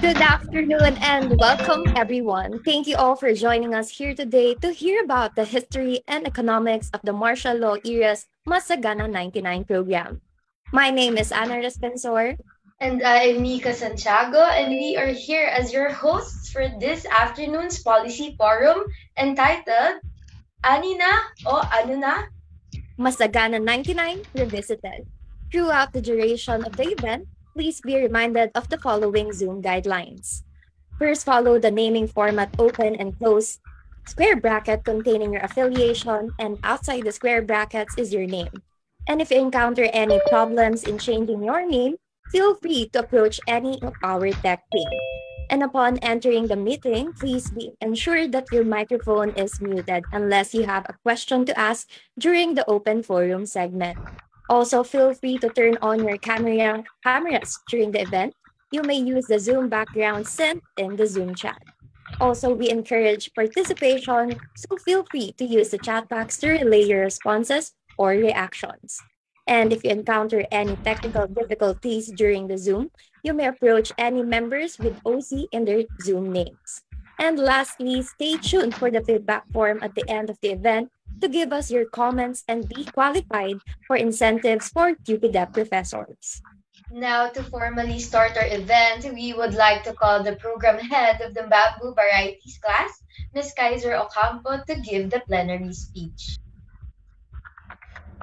Good afternoon and welcome, everyone. Thank you all for joining us here today to hear about the history and economics of the martial law era's Masagana 99 program. My name is Ana Respensor. And I'm Mika Santiago, and we are here as your hosts for this afternoon's policy forum entitled Anina o Ano Na? Masagana 99 Revisited. Throughout the duration of the event, please be reminded of the following Zoom guidelines. First, follow the naming format open and close square bracket containing your affiliation, and outside the square brackets is your name. And if you encounter any problems in changing your name, feel free to approach any of our tech team. And upon entering the meeting, please be ensured that your microphone is muted unless you have a question to ask during the open forum segment. Also, feel free to turn on your cameras during the event. You may use the Zoom background sent in the Zoom chat. Also, we encourage participation, so feel free to use the chat box to relay your responses or reactions. And if you encounter any technical difficulties during the Zoom, you may approach any members with OC in their Zoom names. And lastly, stay tuned for the feedback form at the end of the event to give us your comments and be qualified for incentives for QPDEP professors. Now, to formally start our event, we would like to call the program head of the Bamboo Varieties class, Ms. Kaiser Ocampo, to give the plenary speech.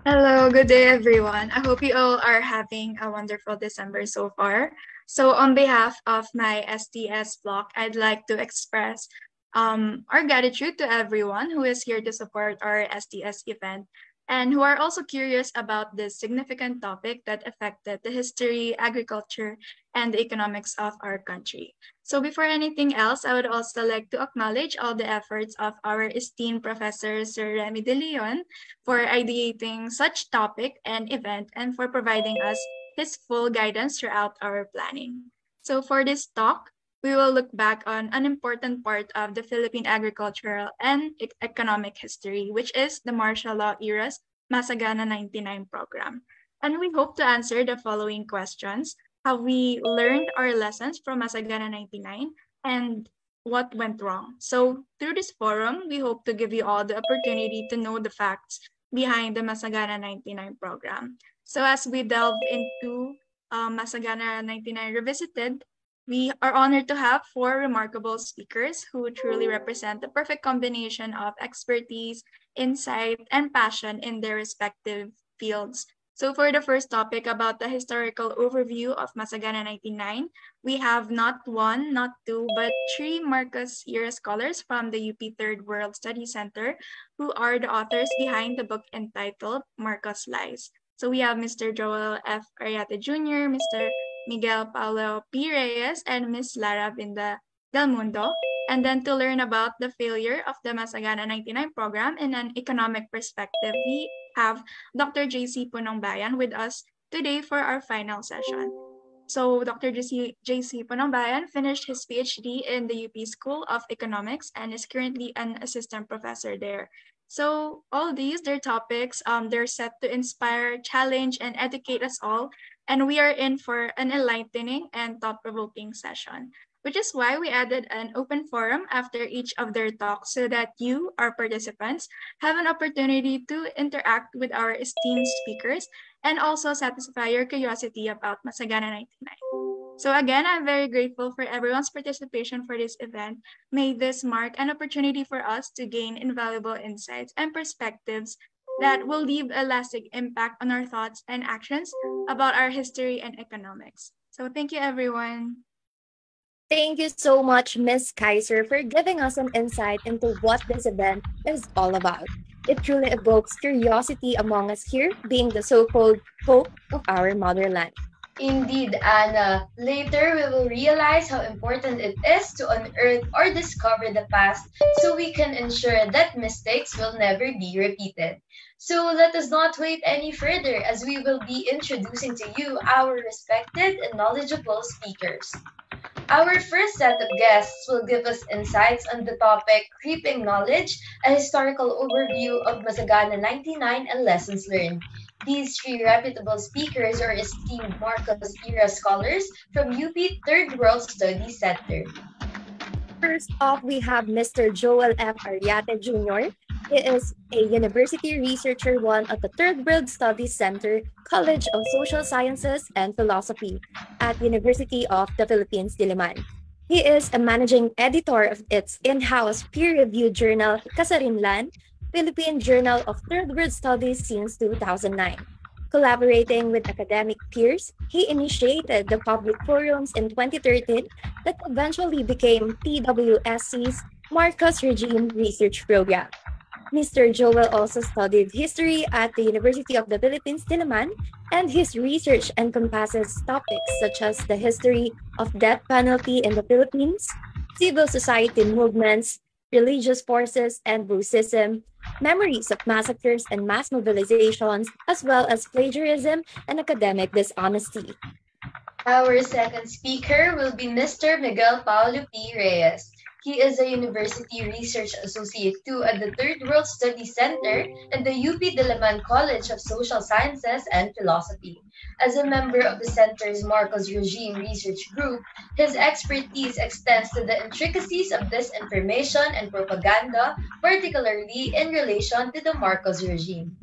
Hello, good day everyone. I hope you all are having a wonderful December so far. So on behalf of my STS block, I'd like to express our gratitude to everyone who is here to support our STS event and who are also curious about this significant topic that affected the history, agriculture, and the economics of our country. So before anything else, I would also like to acknowledge all the efforts of our esteemed Professor Sir Remy De Leon for ideating such topic and event and for providing us his full guidance throughout our planning. So for this talk, we will look back on an important part of the Philippine agricultural and economic history, which is the martial law era's Masagana 99 program. And we hope to answer the following questions. Have we learned our lessons from Masagana 99 and what went wrong? So through this forum, we hope to give you all the opportunity to know the facts behind the Masagana 99 program. So as we delve into Masagana 99 Revisited, we are honored to have four remarkable speakers who truly represent the perfect combination of expertise, insight, and passion in their respective fields. So for the first topic about the historical overview of Masagana 99, we have not one, not two, but three Marcos era scholars from the UP Third World Study Center who are the authors behind the book entitled Marcos Lies. So we have Mr. Joel F. Ariate Jr., Mr. Miguel Paulo P. Reyes, and Ms. Lara Vinda Del Mundo. And then to learn about the failure of the Masagana 99 program in an economic perspective, we have Dr. JC Punongbayan with us today for our final session. So Dr. JC Punongbayan finished his PhD in the UP School of Economics and is currently an assistant professor there. So all these, their topics, they're set to inspire, challenge, and educate us all. And we are in for an enlightening and thought-provoking session, which is why we added an open forum after each of their talks so that you, our participants, have an opportunity to interact with our esteemed speakers and also satisfy your curiosity about Masagana 99. So again, I'm very grateful for everyone's participation for this event. May this mark an opportunity for us to gain invaluable insights and perspectives that will leave a lasting impact on our thoughts and actions about our history and economics. So thank you, everyone. Thank you so much, Ms. Kaiser, for giving us an insight into what this event is all about. It truly evokes curiosity among us here, being the so-called hope of our motherland. Indeed, Anna. Later, we will realize how important it is to unearth or discover the past so we can ensure that mistakes will never be repeated. So let us not wait any further as we will be introducing to you our respected and knowledgeable speakers. Our first set of guests will give us insights on the topic Creeping Knowledge, a historical overview of Masagana 99 and lessons learned. These three reputable speakers are esteemed Marcos era scholars from UP Third World Studies Center. First off, we have Mr. Joel F. Ariate Jr. He is a university researcher one at the Third World Studies Center, College of Social Sciences and Philosophy at University of the Philippines, Diliman. He is a managing editor of its in-house peer-reviewed journal, Kasarinlan, Philippine Journal of Third World Studies since 2009. Collaborating with academic peers, he initiated the public forums in 2013 that eventually became TWSC's Marcos Regime Research Program. Mr. Joel also studied history at the University of the Philippines, Diliman, and his research encompasses topics such as the history of death penalty in the Philippines, civil society movements, religious forces and Buddhism, memories of massacres and mass mobilizations, as well as plagiarism and academic dishonesty. Our second speaker will be Mr. Miguel Paulo P. Reyes. He is a University Research Associate 2 at the Third World Studies Center and the UP Diliman College of Social Sciences and Philosophy. As a member of the center's Marcos Regime Research Group, his expertise extends to the intricacies of disinformation and propaganda, particularly in relation to the Marcos regime.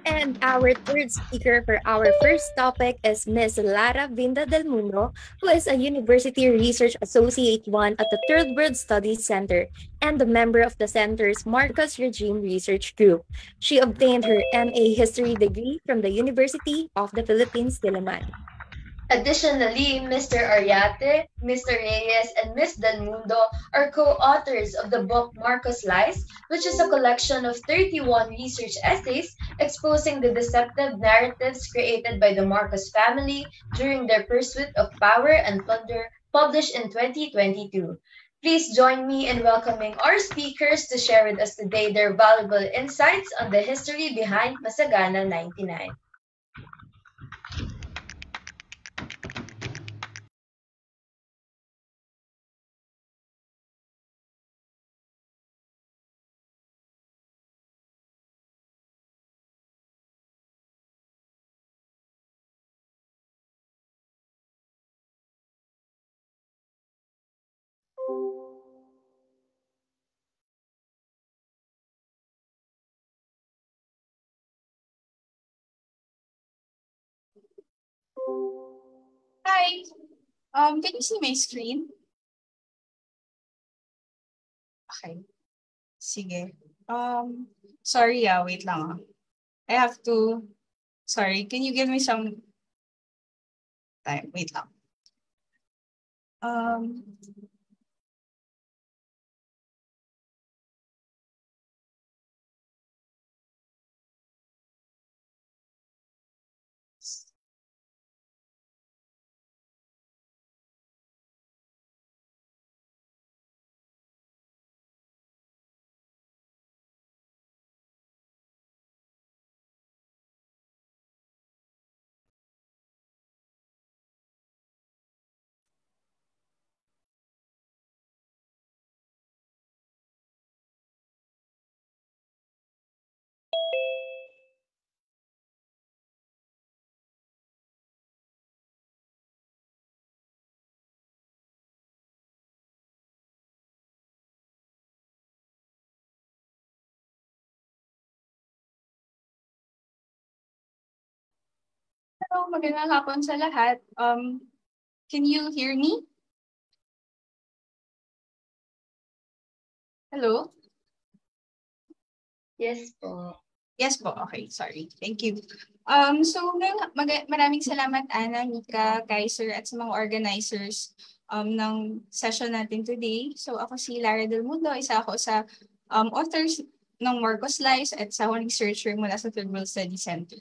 And our third speaker for our first topic is Ms. Lara Vinda del Mundo, who is a University Research Associate 1 at the Third World Studies Center and a member of the center's Marcos Regime Research Group. She obtained her MA History degree from the University of the Philippines, Diliman. Additionally, Mr. Ariate, Mr. Reyes, and Ms. Del Mundo are co-authors of the book Marcos Lies, which is a collection of 31 research essays exposing the deceptive narratives created by the Marcos family during their pursuit of power and plunder, published in 2022. Please join me in welcoming our speakers to share with us today their valuable insights on the history behind Masagana 99. Hi. Can you see my screen? Okay. Sige. Sorry, wait lang. I have to, sorry, can you give me some time? Wait lang. Um, Hello, magandang hapon sa lahat. Can you hear me? Hello? Yes po. Yes po, okay, sorry. Thank you. So maraming salamat Ana, Mika, Kaiser at sa mga organizers ng session natin today. So ako si Lara Del Mundo, isa ako sa authors ng Marcos Lies at sa akong researcher mula sa Third World Study Center.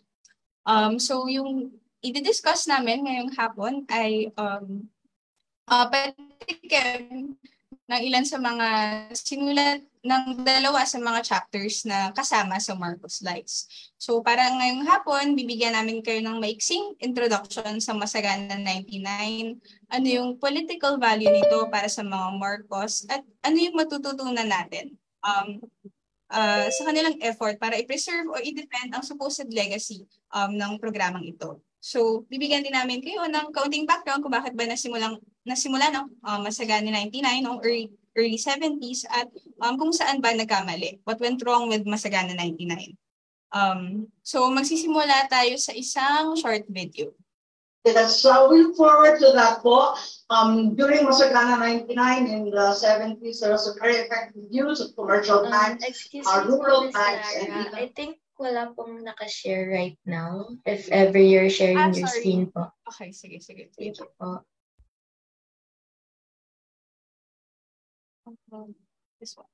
So yung i-discuss namin ngayong hapon ay patikim ng ilan sa mga sinulat ng dalawa sa mga chapters na kasama sa Marcos Slides. So para ngayong hapon, bibigyan namin kayo ng maiksing introduction sa Masagana 99, ano yung political value nito para sa mga Marcos, at ano yung matututunan natin sa kanilang effort para i-preserve o i-defend ang supposed legacy ng programang ito. So, bibigyan din namin kayo ng kaunting background kung bakit ba nasimula ng Masagana 99 noong early 70s at kung saan ba nagkamali. What went wrong with Masagana 99? So, magsisimula tayo sa isang short video. That's we look forward to that po. During Masagana 99 in the 70s, there was a very effective use of commercial banks, Excuse me, rural Miss banks, Lara. and even... I think wala pong nakashare right now. If ever you're sharing your sorry. screen po. Okay, sige. Sige po. This one.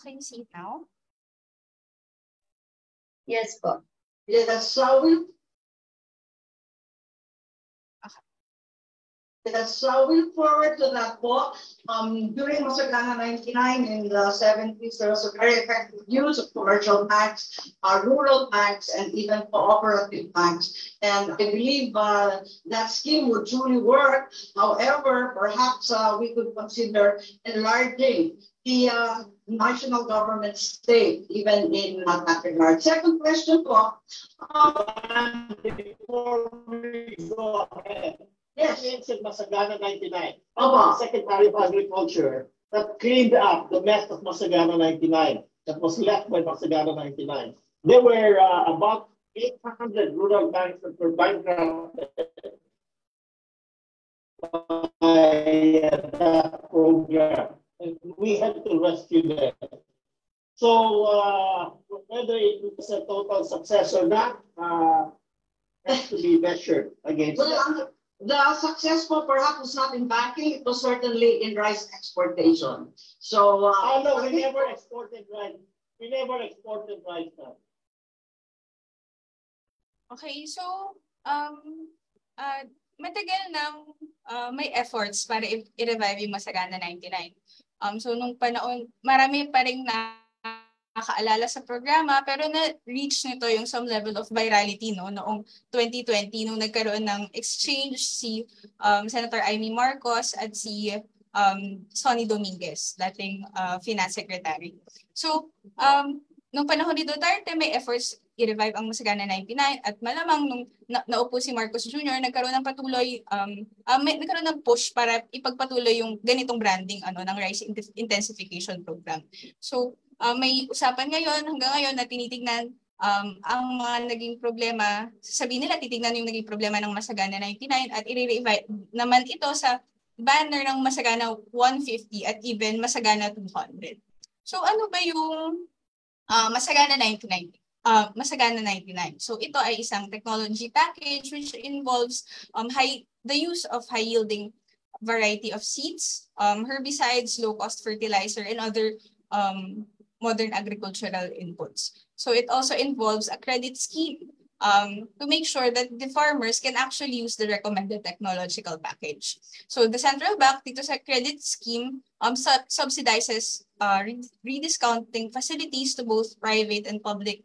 Can you see it now? Yes po. Yeah, that's we look forward to that po. During Masagana 99 in the 70s, there was a very effective use of commercial banks, rural banks, and even cooperative banks. And I believe that scheme would truly work. However, perhaps we could consider enlarging the national government stake, even in that regard. Second question po. Before we go ahead, Yes. in Masagana 99, Opo. Secretary of Agriculture that cleaned up the mess of Masagana 99 that was left by Masagana 99. There were about 800 rural banks that were bankrupted by that program, and we had to rescue them. So whether it was a total success or not has to be measured against that. The successful perhaps was not in banking, it was certainly in rice exportation. So, No, we never exported rice. We never exported rice now. Okay, so matagal nang may efforts para i-revive yung Masagana 99. So nung panahon, marami pa rin nakaalala sa programa, pero na-reach nito yung some level of virality noong 2020 nung nagkaroon ng exchange si Senator Amy Marcos at si Sonny Dominguez, dating Finance Secretary. So, nung panahon ni Duterte, may efforts i-revive ang Masagana 99 at malamang nung naupo si Marcos Jr., nagkaroon ng nagkaroon ng push para ipagpatuloy yung ganitong branding ng rice intensification program. So, may usapan ngayon, hanggang ngayon na tinitignan ang mga naging problema, sabihin nila titignan yung naging problema ng Masagana 99 at i-revive naman ito sa banner ng Masagana 150 at even Masagana 200. So ano ba yung Masagana 99? Masagana 99. So ito ay isang technology package which involves the use of high-yielding variety of seeds, herbicides, low-cost fertilizer, and other modern agricultural inputs. So it also involves a credit scheme to make sure that the farmers can actually use the recommended technological package. So the central bank dito sa credit scheme subsidizes rediscounting facilities to both private and public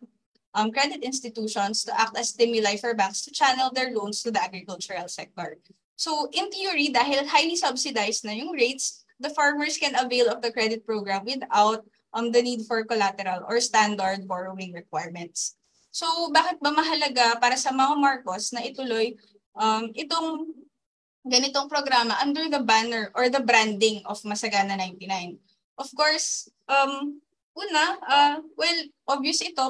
credit institutions to act as stimuli for banks to channel their loans to the agricultural sector. So in theory, dahil highly subsidized na yung rates, the farmers can avail of the credit program without the need for collateral or standard borrowing requirements. So bakit ba mahalaga para sa mga Marcos na ituloy itong ganitong programa under the banner or the branding of Masagana 99? Of course, obvious ito,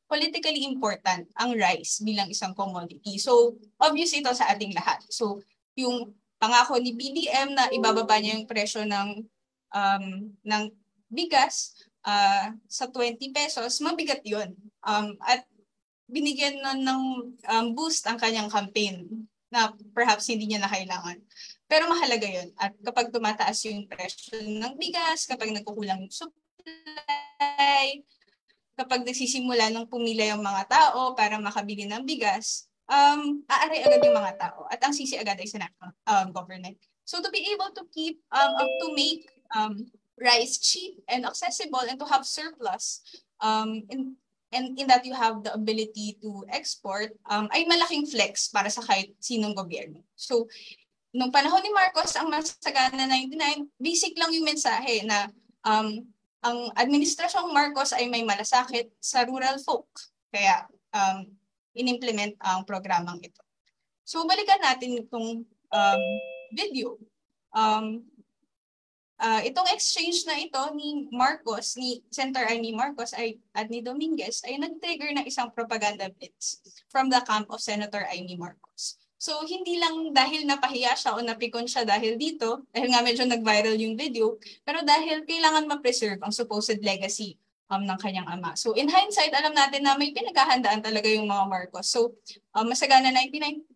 politically important ang rice bilang isang commodity. So obvious ito sa ating lahat. So yung pangako ni BBM na ibababa niya yung presyo ng bigas sa 20 pesos, mabigat yun. At binigyan nun ng boost ang kanyang campaign na perhaps hindi niya na kailangan. Pero mahalaga yun. At kapag tumataas yung presyo ng bigas, kapag nagkukulang yung supply, kapag nagsisimula ng pumila yung mga tao para makabili ng bigas, aaray agad yung mga tao. At ang sisi agad ay sa national government. So to be able to to make rice cheap and accessible and to have surplus in that you have the ability to export, ay malaking flex para sa kahit sinong gobyerno. So nung panahon ni Marcos, ang Masagana 99, basic lang yung mensahe na ang administrasyong Marcos ay may malasakit sa rural folk. Kaya in-implement ang programang ito. So balikan natin itong video. Itong exchange na ito ni Marcos, ni Senator Amy Marcos at ni Dominguez ay nag-trigger ng isang propaganda blitz from the camp of Senator Amy Marcos. So hindi lang dahil napahiya siya o napikon siya dahil dito, dahil nga medyo nag-viral yung video, pero dahil kailangan ma-preserve ang supposed legacy ng kanyang ama. So in hindsight, alam natin na may pinaghahandaan talaga yung mga Marcos. So Masagana 99,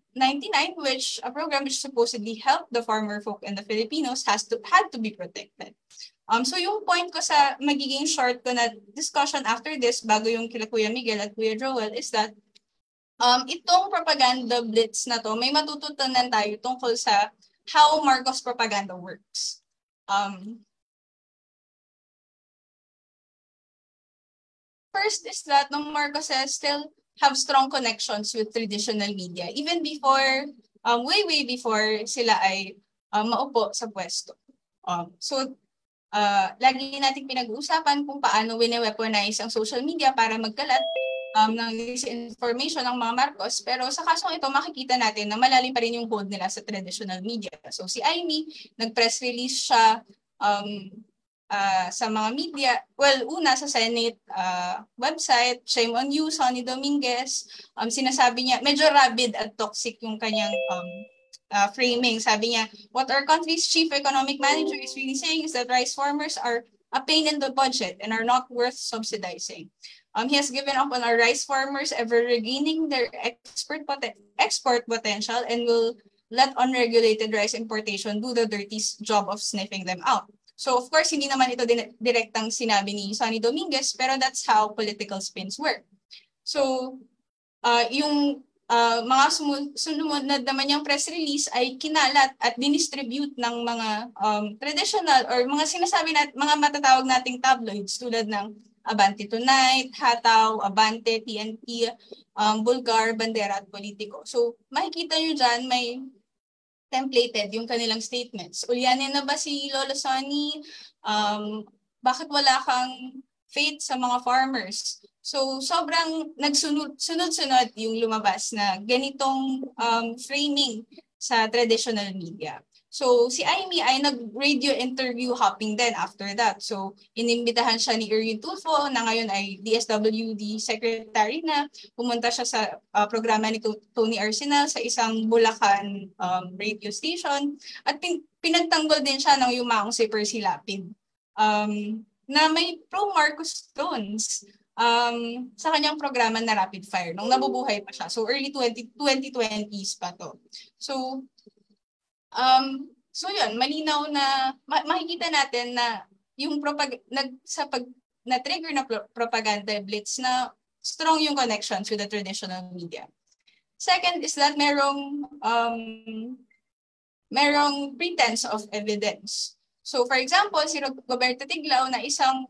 which a program which supposedly helped the farmer folk and the Filipinos had to be protected. So yung point ko sa magiging short ko na discussion after this, bago yung kila Kuya Miguel at Kuya Joel, is that itong propaganda blitz na to, may matututunan tayo tungkol sa how Marcos propaganda works. First is that the Marcoses still have strong connections with traditional media, even before, way before sila ay maupo sa pwesto. Lagi natin pinag-uusapan kung paano wine-weaponize ang social media para magkalat ng disinformation ng mga Marcos, pero sa kasong ito makikita natin na malalim pa rin yung hold nila sa traditional media. So si Amy, nag-press release siya sa mga media, una sa Senate website, shame on you, Sonny Dominguez, sinasabi niya, medyo rabid at toxic yung kanyang framing. Sabi niya, what our country's chief economic manager is really saying is that rice farmers are a pain in the budget and are not worth subsidizing. He has given up on our rice farmers ever regaining their export potential and will let unregulated rice importation do the dirty job of sniffing them out. So of course, hindi naman ito direktang sinabi ni Sonny Dominguez, pero that's how political spins work. So yung mga sumunod naman yung press release ay kinalat at dinistribute ng mga traditional or mga sinasabi mga matatawag nating tabloids tulad ng Abante Tonight, Hataw, Abante, TNT, Bulgar, Bandera at Politico. So makikita nyo dyan may templated yung kanilang statements. Ulyanin na ba si Lolo Sonny? Bakit wala kang faith sa mga farmers? So sobrang sunod-sunod yung lumabas na ganitong framing sa traditional media. So si Amy ay nag-radio interview hopping din after that. So inimbitahan siya ni Erwin Tulfo na ngayon ay DSWD secretary na. Pumunta siya sa programa ni Tony Arsenal sa isang Bulacan radio station at pinagtanggol din siya ng yumaong si Percy Lapid na may pro-Marcos tones sa kanyang programa na Rapid Fire nung nabubuhay pa siya. So early 2020s pa to. So yun, malinaw na makikita natin na yung na-trigger na propaganda blitz na strong yung connections with the traditional media. Second is that merong pretense of evidence. So for example, si Roberto Tiglao na isang,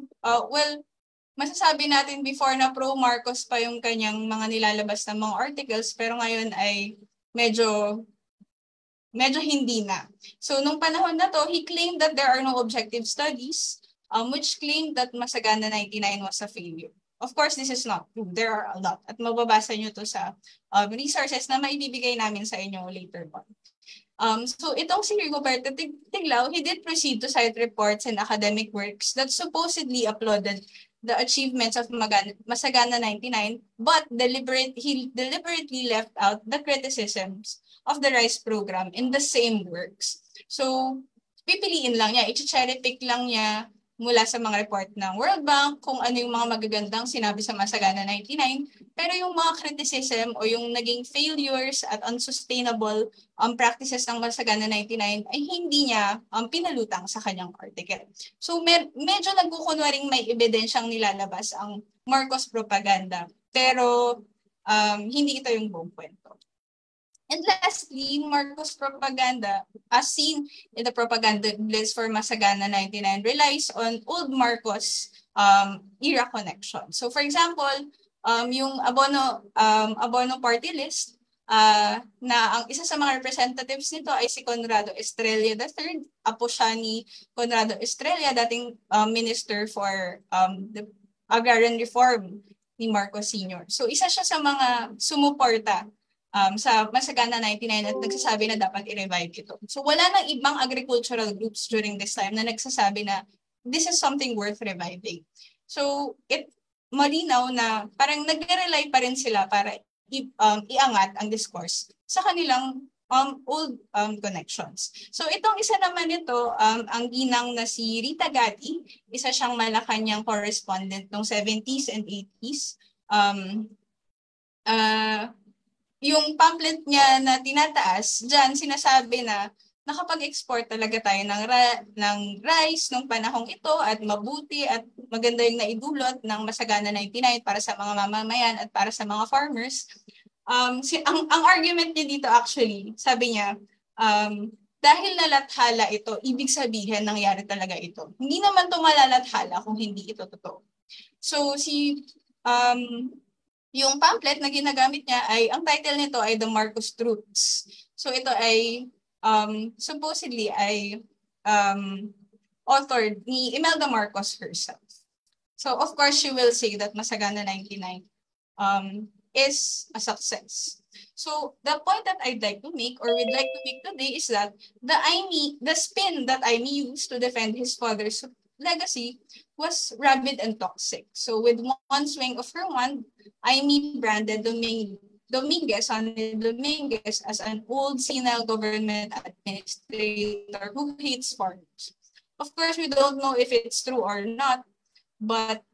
masasabi natin before na pro-Marcos pa yung kanyang mga nilalabas na mga articles, pero ngayon ay medyo hindi na. So nung panahon na to, he claimed that there are no objective studies which claimed that Masagana 99 was a failure. Of course, this is not true. There are a lot. At mababasa nyo to sa resources na maibibigay namin sa inyo later on. So itong si Roberto Tiglao, he did proceed to cite reports and academic works that supposedly applauded the achievements of Masagana 99, but he deliberately left out the criticisms of the rice program in the same works. So pipiliin lang niya, i-cherry pick lang niya mula sa mga report ng World Bank kung ano yung mga magagandang sinabi sa Masagana 99, pero yung mga criticism o yung naging failures at unsustainable practices ng Masagana 99 ay hindi niya pinalutang sa kanyang article. So medyo nagkukunwaring may ebidensyang nilalabas ang Marcos propaganda, pero hindi ito yung buong kwento. And lastly, Marcos propaganda, as seen in the propaganda list for Masagana 99, relies on old Marcos era connection. So for example, yung Abono party list, na ang isa sa mga representatives nito ay si Conrado Estrella III, apo siya ni Conrado Estrella, dating minister for the agrarian reform ni Marcos Sr. So isa siya sa mga sumuporta sa Masagana 99 at nagsasabi na dapat i-revive ito. So wala nang ibang agricultural groups during this time na nagsasabi na this is something worth reviving. So malinaw na parang nagre-rely pa rin sila para iangat ang discourse sa kanilang old connections. So itong isa naman ito, ang ginang na si Rita Gatti, isa siyang Malacanang correspondent noong 70s and 80s. Yung pamphlet niya na tinataas, dyan sinasabi na nakapag-export talaga tayo ng rice nung panahong ito at mabuti at maganda yung naidulot ng Masagana 99 para sa mga mamamayan at para sa mga farmers. Ang argument niya dito actually, sabi niya, dahil nalathala ito, ibig sabihin nangyari talaga ito. Hindi naman ito malalathala kung hindi ito totoo. So yung pamphlet na ginagamit niya ay, ang title nito ay The Marcos Truths. So ito ay supposedly ay authored ni Imelda Marcos herself. So of course she will say that Masagana 99 is a success. So the point that I'd like to make or would like to make today is that the spin that Aimee used to defend his father's legacy was rabid and toxic. So with one swing of her wand, Aimee branded Dominguez as an old senile government administrator who hates farmers. Of course, we don't know if it's true or not, but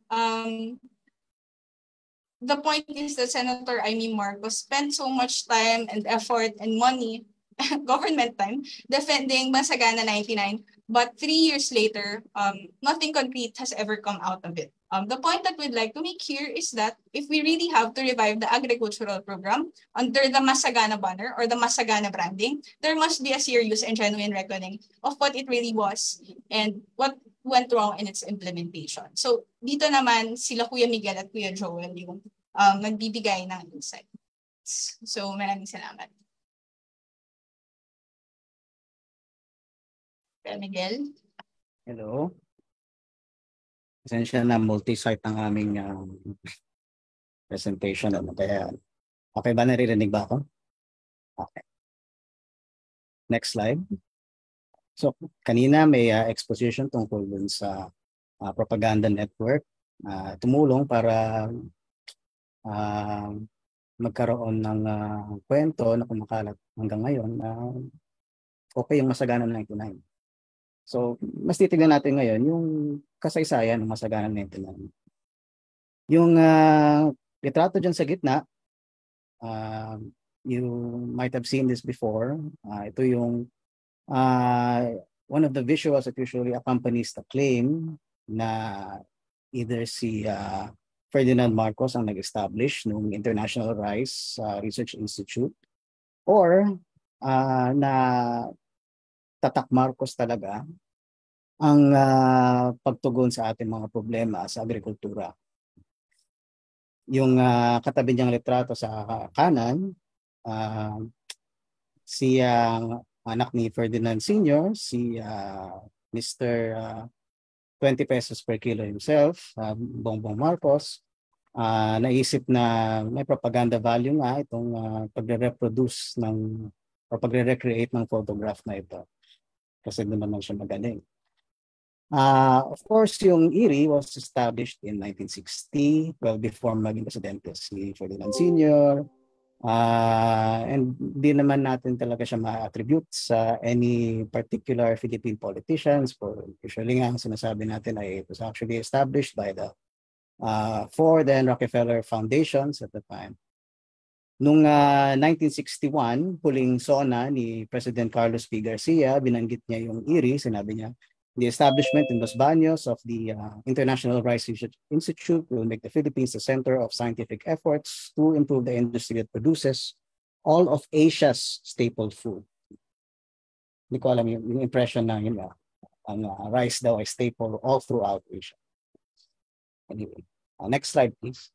the point is that Senator Aimee Marcos spent so much time and effort and money, government time, defending Masagana 99, but 3 years later, nothing concrete has ever come out of it. The point that we'd like to make here is that if we really have to revive the agricultural program under the Masagana banner or the Masagana branding, there must be a serious and genuine reckoning of what it really was and what went wrong in its implementation. So dito naman sila Kuya Miguel at Kuya Joel yung nagbibigay ng insights. So maraming salamat. Kuya Miguel? Hello. Pasensya na multi-site ang aming presentation. Kaya, okay ba? Naririnig ba ako? Okay. Next slide. So, kanina may exposition tungkol dun sa propaganda network. Tumulong para magkaroon ng kwento na kumakalat hanggang ngayon na okay yung Masagana 99. So, mas titignan natin ngayon yung kasaysayan ng Masagana 99. Yung litrato dyan sa gitna, you might have seen this before. Ito yung one of the visuals that usually accompanies the claim na either si Ferdinand Marcos ang nag-establish ng International Rice Research Institute or na Tatak Marcos talaga ang pagtugon sa ating mga problema sa agrikultura. Yung katabi niyang litrato sa kanan, si anak ni Ferdinand Sr., si Mr. 20 pesos per kilo himself, Bongbong Marcos, naisip na may propaganda value nga itong pagre-reproduce ng o pagre-recreate ng photograph na ito. Kasi doon naman siya magaling. Of course, yung IRI was established in 1960, well before maging presidente si Ferdinand Sr. And di naman natin talaga siya ma-attribute sa any particular Philippine politicians. Usually nga, sinasabi natin ay it was actually established by the Ford and Rockefeller Foundations at the time. Noong 1961, huling SONA ni President Carlos P. Garcia, binanggit niya yung IRI, sinabi niya, the establishment in Los Baños of the International Rice Research Institute will make the Philippines the center of scientific efforts to improve the industry that produces all of Asia's staple food. Hindi ko alam yung impression na yun ang rice daw ay staple all throughout Asia. Anyway, next slide please.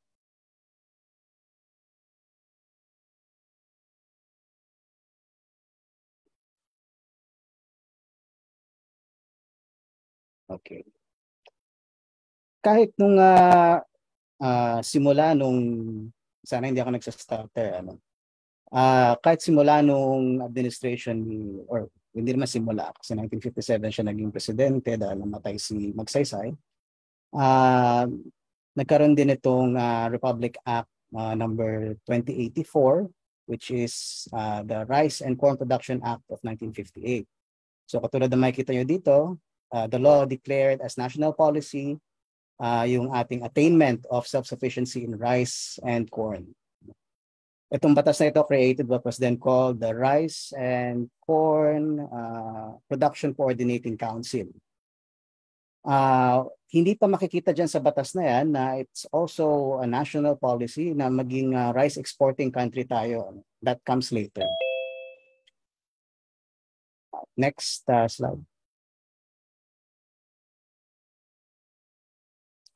Okay. Kahit nung simula nung, sana hindi ako nagsa-starter, kahit simula nung administration or hindi naman simula, kasi 1957 siya naging presidente dahil namatay si Magsaysay, nagkaroon din itong Republic Act number 2084, which is the Rice and Corn Production Act of 1958. So katulad na makikita nyo dito, the law declared as national policy yung ating attainment of self-sufficiency in rice and corn. Itong batas na ito created what was then called the Rice and Corn Production Coordinating Council. Hindi pa makikita dyan sa batas na yan na it's also a national policy na maging rice exporting country tayo. That comes later. Next slide.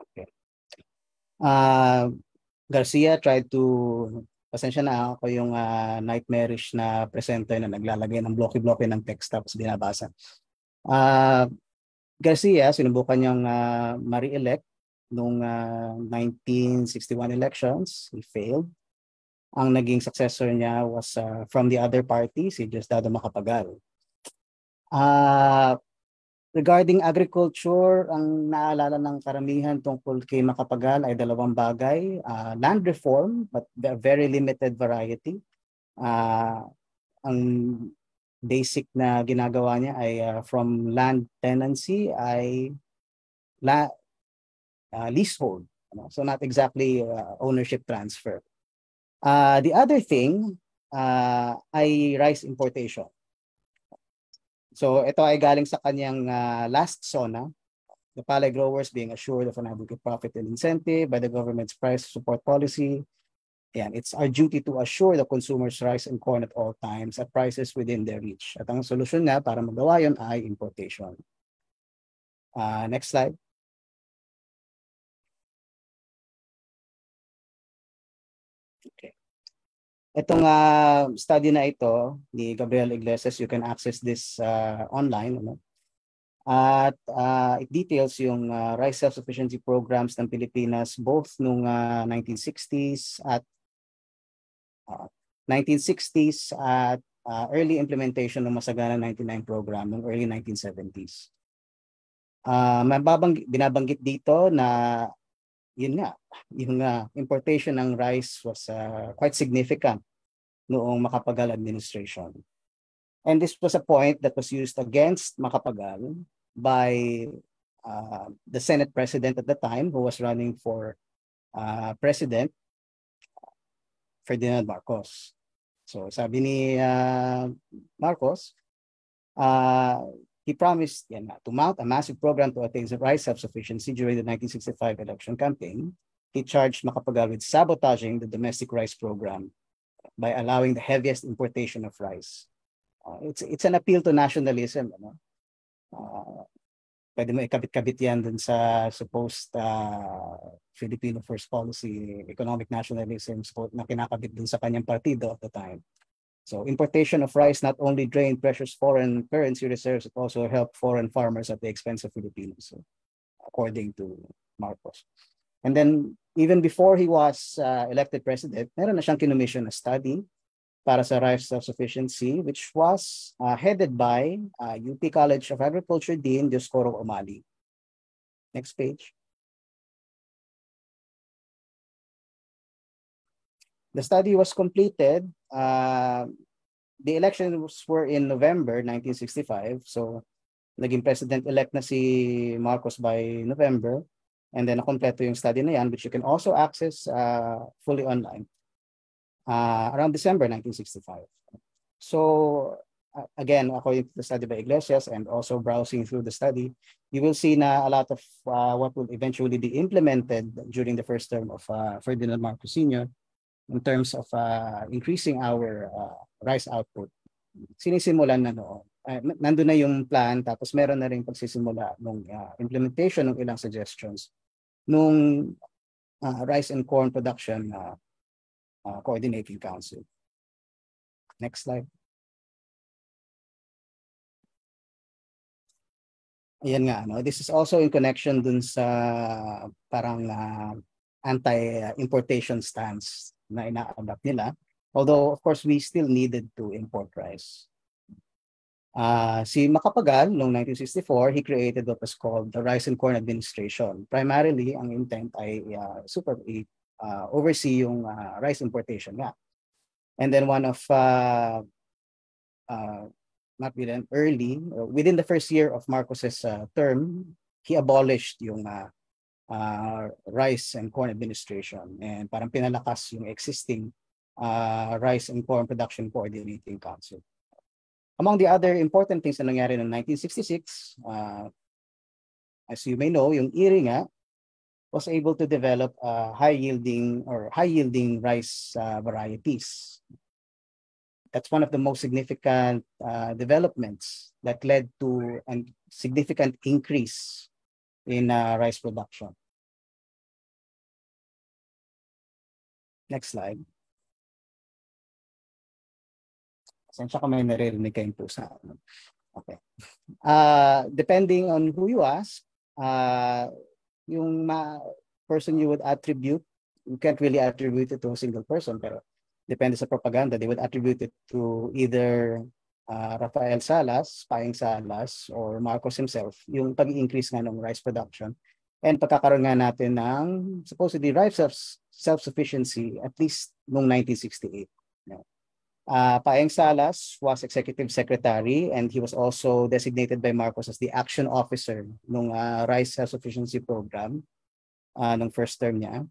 Okay. Garcia tried to, pasensya na ako yung nightmarish na presenter na naglalagay ng bloke-bloke ng text tapos binabasa. Garcia, sinubukan niyang ma-re-elect noong 1961 elections. He failed. Ang naging successor niya was from the other party, si Diosdado Macapagal. Regarding agriculture, ang naalala ng karamihan tungkol kay Macapagal ay dalawang bagay. Land reform, but a very limited variety. Ang basic na ginagawa niya ay from land tenancy ay leasehold. So not exactly ownership transfer. The other thing ay rice importation. So ito ay galing sa kanyang last SONA, the palay growers being assured of an adequate profit and incentive by the government's price support policy. Yan, it's our duty to assure the consumers rice and corn at all times at prices within their reach. At ang solusyon nga para magawa yun ay importation. Next slide. Okay. Itong study na ito ni Gabriel Iglesias, you can access this online. At it details yung rice self-sufficiency programs ng Pilipinas both nung 1960s at early implementation ng Masagana 99 program ng early 1970s. Binabanggit dito na yun nga, yung importation ng rice was quite significant noong Macapagal administration. And this was a point that was used against Macapagal by the Senate president at the time who was running for president, Ferdinand Marcos. So sabi ni Marcos, he promised to mount a massive program to attain rice self-sufficiency during the 1965 election campaign. He charged Macapagal with sabotaging the domestic rice program by allowing the heaviest importation of rice. It's an appeal to nationalism. Pwede mo ikabit-kabit yan dun sa supposed Filipino First Policy, economic nationalism na kinakabit dun sa kanyang partido at the time. So importation of rice not only drained precious foreign currency reserves, it also helped foreign farmers at the expense of Filipinos, according to Marcos. And then even before he was elected president, meron na siyang kinumission na study para sa rice self-sufficiency, which was headed by UP College of Agriculture Dean Dioscoro Omali. Next page. The study was completed. The elections were in November 1965. So naging president-elect na si Marcos by November. And then nakompleto yung study na yan, which you can also access fully online around December 1965. So again, according to the study by Iglesias and also browsing through the study, you will see na a lot of what will eventually be implemented during the first term of Ferdinand Marcos Sr. in terms of increasing our rice output, sinisimulan na noon. Nandun na yung plan, tapos meron na rin pagsisimula nung implementation ng ilang suggestions nung Rice and Corn Production Coordinating Council. Next slide. Ayan nga, no? This is also in connection dun sa parang anti-importation stance na ina-adapt nila. Although, of course, we still needed to import rice. Si Macapagal, noong 1964, he created what was called the Rice and Corn Administration. Primarily, ang intent ay oversee yung rice importation nga. And then one of, not within the first year of Marcos's term, he abolished yung Rice and Corn Administration and parang pinalakas yung existing Rice and Corn Production Coordinating Council. Among the other important things na nangyari noong 1966, as you may know, yung IRI nga was able to develop high-yielding rice varieties. That's one of the most significant developments that led to a significant increase in rice production. Next slide. Sensya ko may naririnig kayong pusa. Okay. Depending on who you ask, yung person you would attribute, you can't really attribute it to a single person, pero depende sa propaganda, they would attribute it to either Rafael Salas, Paeng Salas, or Marcos himself, yung pag-increase nga ng rice production and pagkakaroon nga natin ng supposedly rice self-sufficiency at least noong 1968. Paeng Salas was executive secretary and he was also designated by Marcos as the action officer ng rice self-sufficiency program nung first term niya.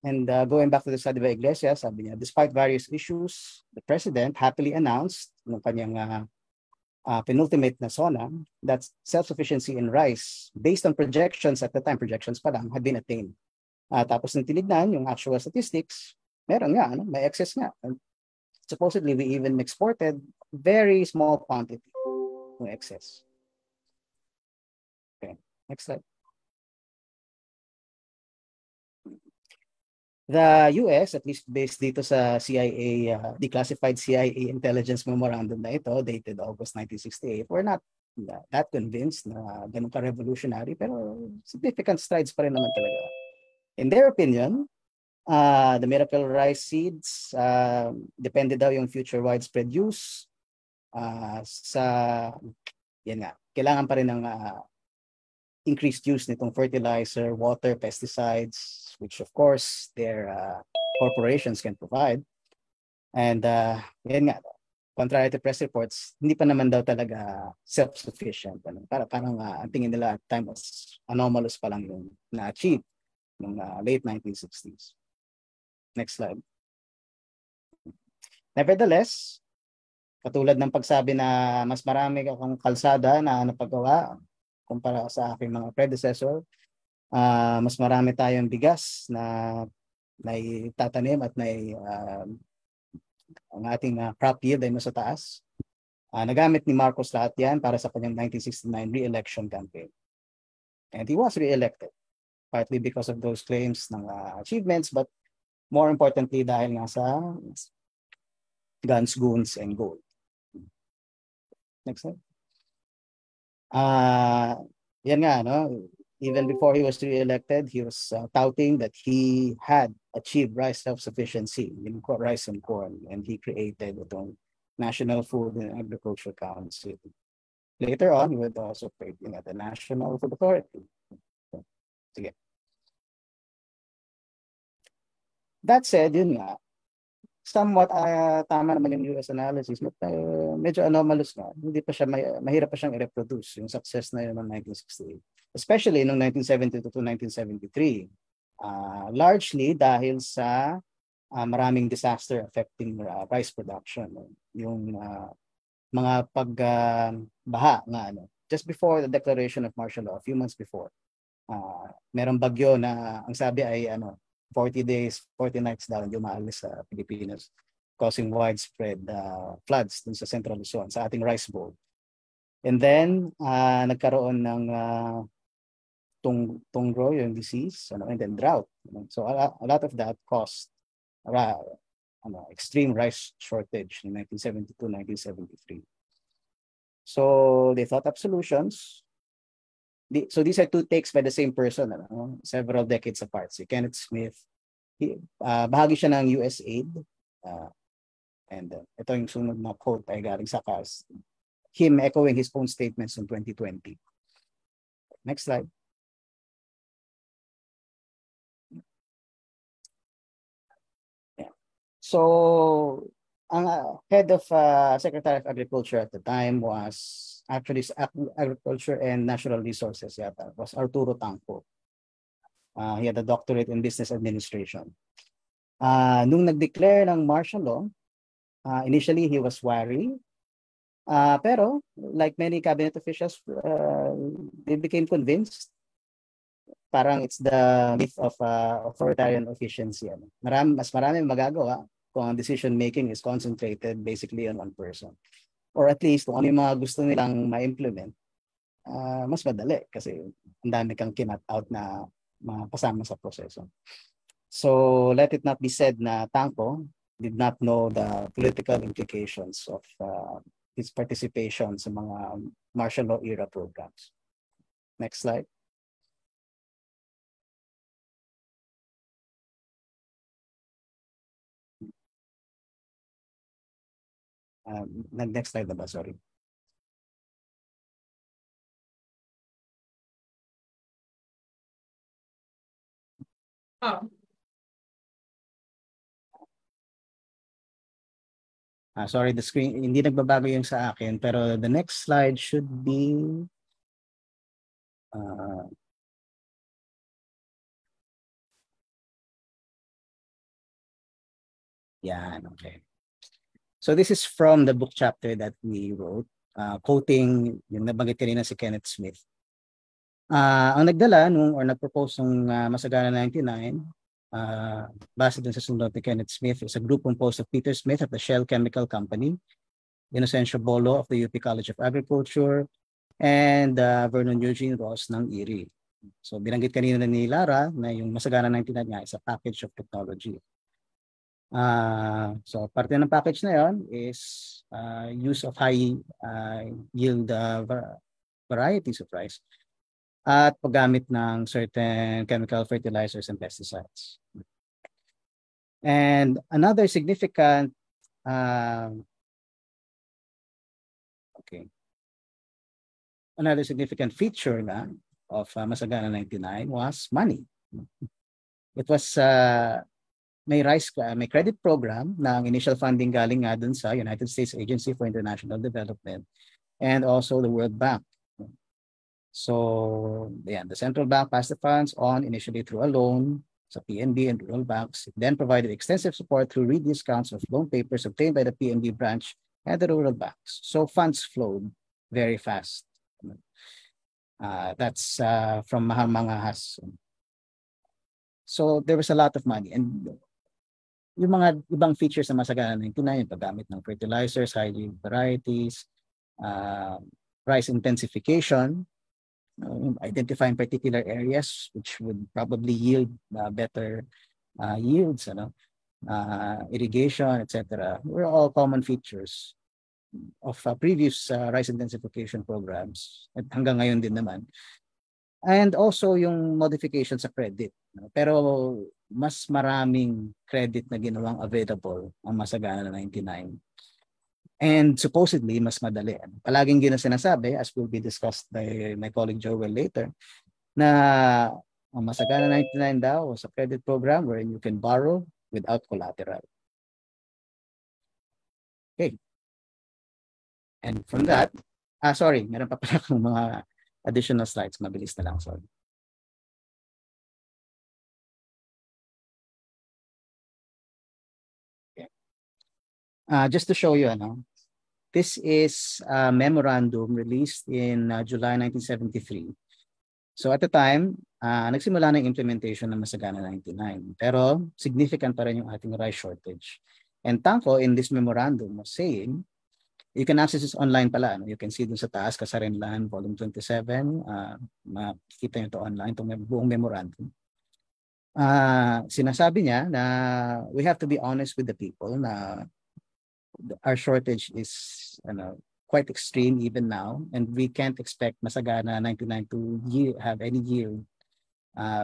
And going back to the study by Iglesias, sabi niya, despite various issues, the president happily announced ng kanyang penultimate na SONA that self-sufficiency in rice, based on projections at the time, projections pa lang, had been attained. Tapos nang tinignan yung actual statistics, meron nga, may excess nga. And supposedly, we even exported very small quantity ng excess. Okay, next slide. The US, at least based dito sa CIA, declassified CIA intelligence memorandum na ito, dated August 1968, were not that convinced na ganun ka-revolutionary, pero significant strides pa rin naman talaga. In their opinion, the miracle rice seeds, depende daw yung future widespread use yan nga, kailangan pa rin ng increased use nitong fertilizer, water, pesticides, which of course their corporations can provide. And yan nga, contrary to press reports, hindi pa naman daw talaga self-sufficient. Parang ang tingin nila at time was anomalous pa lang yung na-achieve ng late 1960s. Next slide. Nevertheless, katulad ng pagsabi na mas marami akong kalsada na napagawa kumpara sa aking mga predecessor, mas marami tayong bigas na naitatanim at ang ating crop yield ay nasa taas. Nagamit ni Marcos lahat yan para sa kanyang 1969 re-election campaign. And he was re-elected, partly because of those claims ng achievements, but more importantly dahil nga sa guns, goons, and gold. Next slide. Yan nga, no? Even before he was re-elected, he was touting that he had achieved rice self-sufficiency in rice and corn, and he created the National Food and Agriculture Council. Later on, he would also create the National Food Authority. Sige. That said, yun nga, somewhat tama naman yung US analysis, but medyo anomalous nga. Hindi pa siya, mahirap pa siyang i-reproduce yung success na yun ng 1968. Especially noong 1972 to 1973. Largely dahil sa maraming disaster affecting rice production. Yung mga pagbaha nga. Just before the declaration of martial law, a few months before, merong bagyo na ang sabi ay 40 days, 40 nights daw hindi umaalis sa Pilipinas, causing widespread floods dun sa Central Luzon, sa ating rice bowl. And then, nagkaroon ng tungro, yung disease, and then drought. So a lot of that caused extreme rice shortage in 1972, 1973. So they thought up solutions. So these are two takes by the same person, several decades apart. Si Kenneth Smith, bahagi siya ng USAID. And ito yung sunod na quote ay galing sa CAS. Him echoing his own statements in 2020. Next slide. Yeah. So, ang head of Secretary of Agriculture at the time was actually Agriculture and Natural Resources yata, was Arturo Tangco. He had a doctorate in business administration. Nung nag-declare ng martial law, initially he was wary. Pero like many cabinet officials, they became convinced. Parang it's the myth of authoritarian efficiency. Mas marami magagawa kung ang decision making is concentrated basically on one person. Or at least kung ano yung mga gusto nilang ma-implement, mas madali kasi ang dami kang kinat out na mga kasama sa proseso. So let it not be said na Tangco did not know the political implications of his participation sa mga martial law era programs. Next slide. Next slide na ba? Sorry. Sorry, the screen, hindi nagbabago yung sa akin, pero the next slide should be yan, okay. So this is from the book chapter that we wrote, quoting yung nabanggit kanina si Kenneth Smith. Ang nagdala nag-propose ng Masagana 99, base dun sa sunod ni Kenneth Smith, is a group composed of Peter Smith of the Shell Chemical Company, Inocencio Bolo of the UP College of Agriculture, and Vernon Eugene Ross ng IRRI. So binanggit kanina ni Lara na yung Masagana 99 nga is a package of technology. So parte ng package na yon is use of high yield varieties of rice at paggamit ng certain chemical fertilizers and pesticides. And another significant feature of Masagana 99 was money. It was may credit program na ang initial funding galing nga dun sa United States Agency for International Development and also the World Bank. So, the central bank passed the funds on initially through a loan sa PNB and rural banks. It then provided extensive support through rediscounts of loan papers obtained by the PNB branch and the rural banks. So funds flowed very fast. That's from Mahal-Mangahas. So there was a lot of money. And yung mga ibang features na Masagana 99, yung paggamit ng fertilizers, high yield varieties, rice intensification, identifying particular areas which would probably yield better yields, irrigation, etc. Were all common features of previous rice intensification programs at hanggang ngayon din naman. And also yung modification sa credit. Pero mas maraming credit na ginawang available ang Masagana 99. And supposedly, mas madali. Palaging sinasabi, as will be discussed by my colleague Joel later, na ang Masagana 99 daw was a credit program where you can borrow without collateral. Okay. And from that, sorry, meron pa pala akong mga additional slides. Mabilis na lang, sorry. Just to show you, this is a memorandum released in July 1973 So at the time, nagsimula na yung implementation ng Masagana 99. Pero significant pa rin yung ating rice shortage. And Tangko in this memorandum was saying, you can access this online pala. You can see dun sa taas, Kasarinlan, volume 27. Makikita nyo to online, itong buong memorandum. Sinasabi niya na we have to be honest with the people na our shortage is quite extreme even now, and we can't expect Masagana 99 to have any yield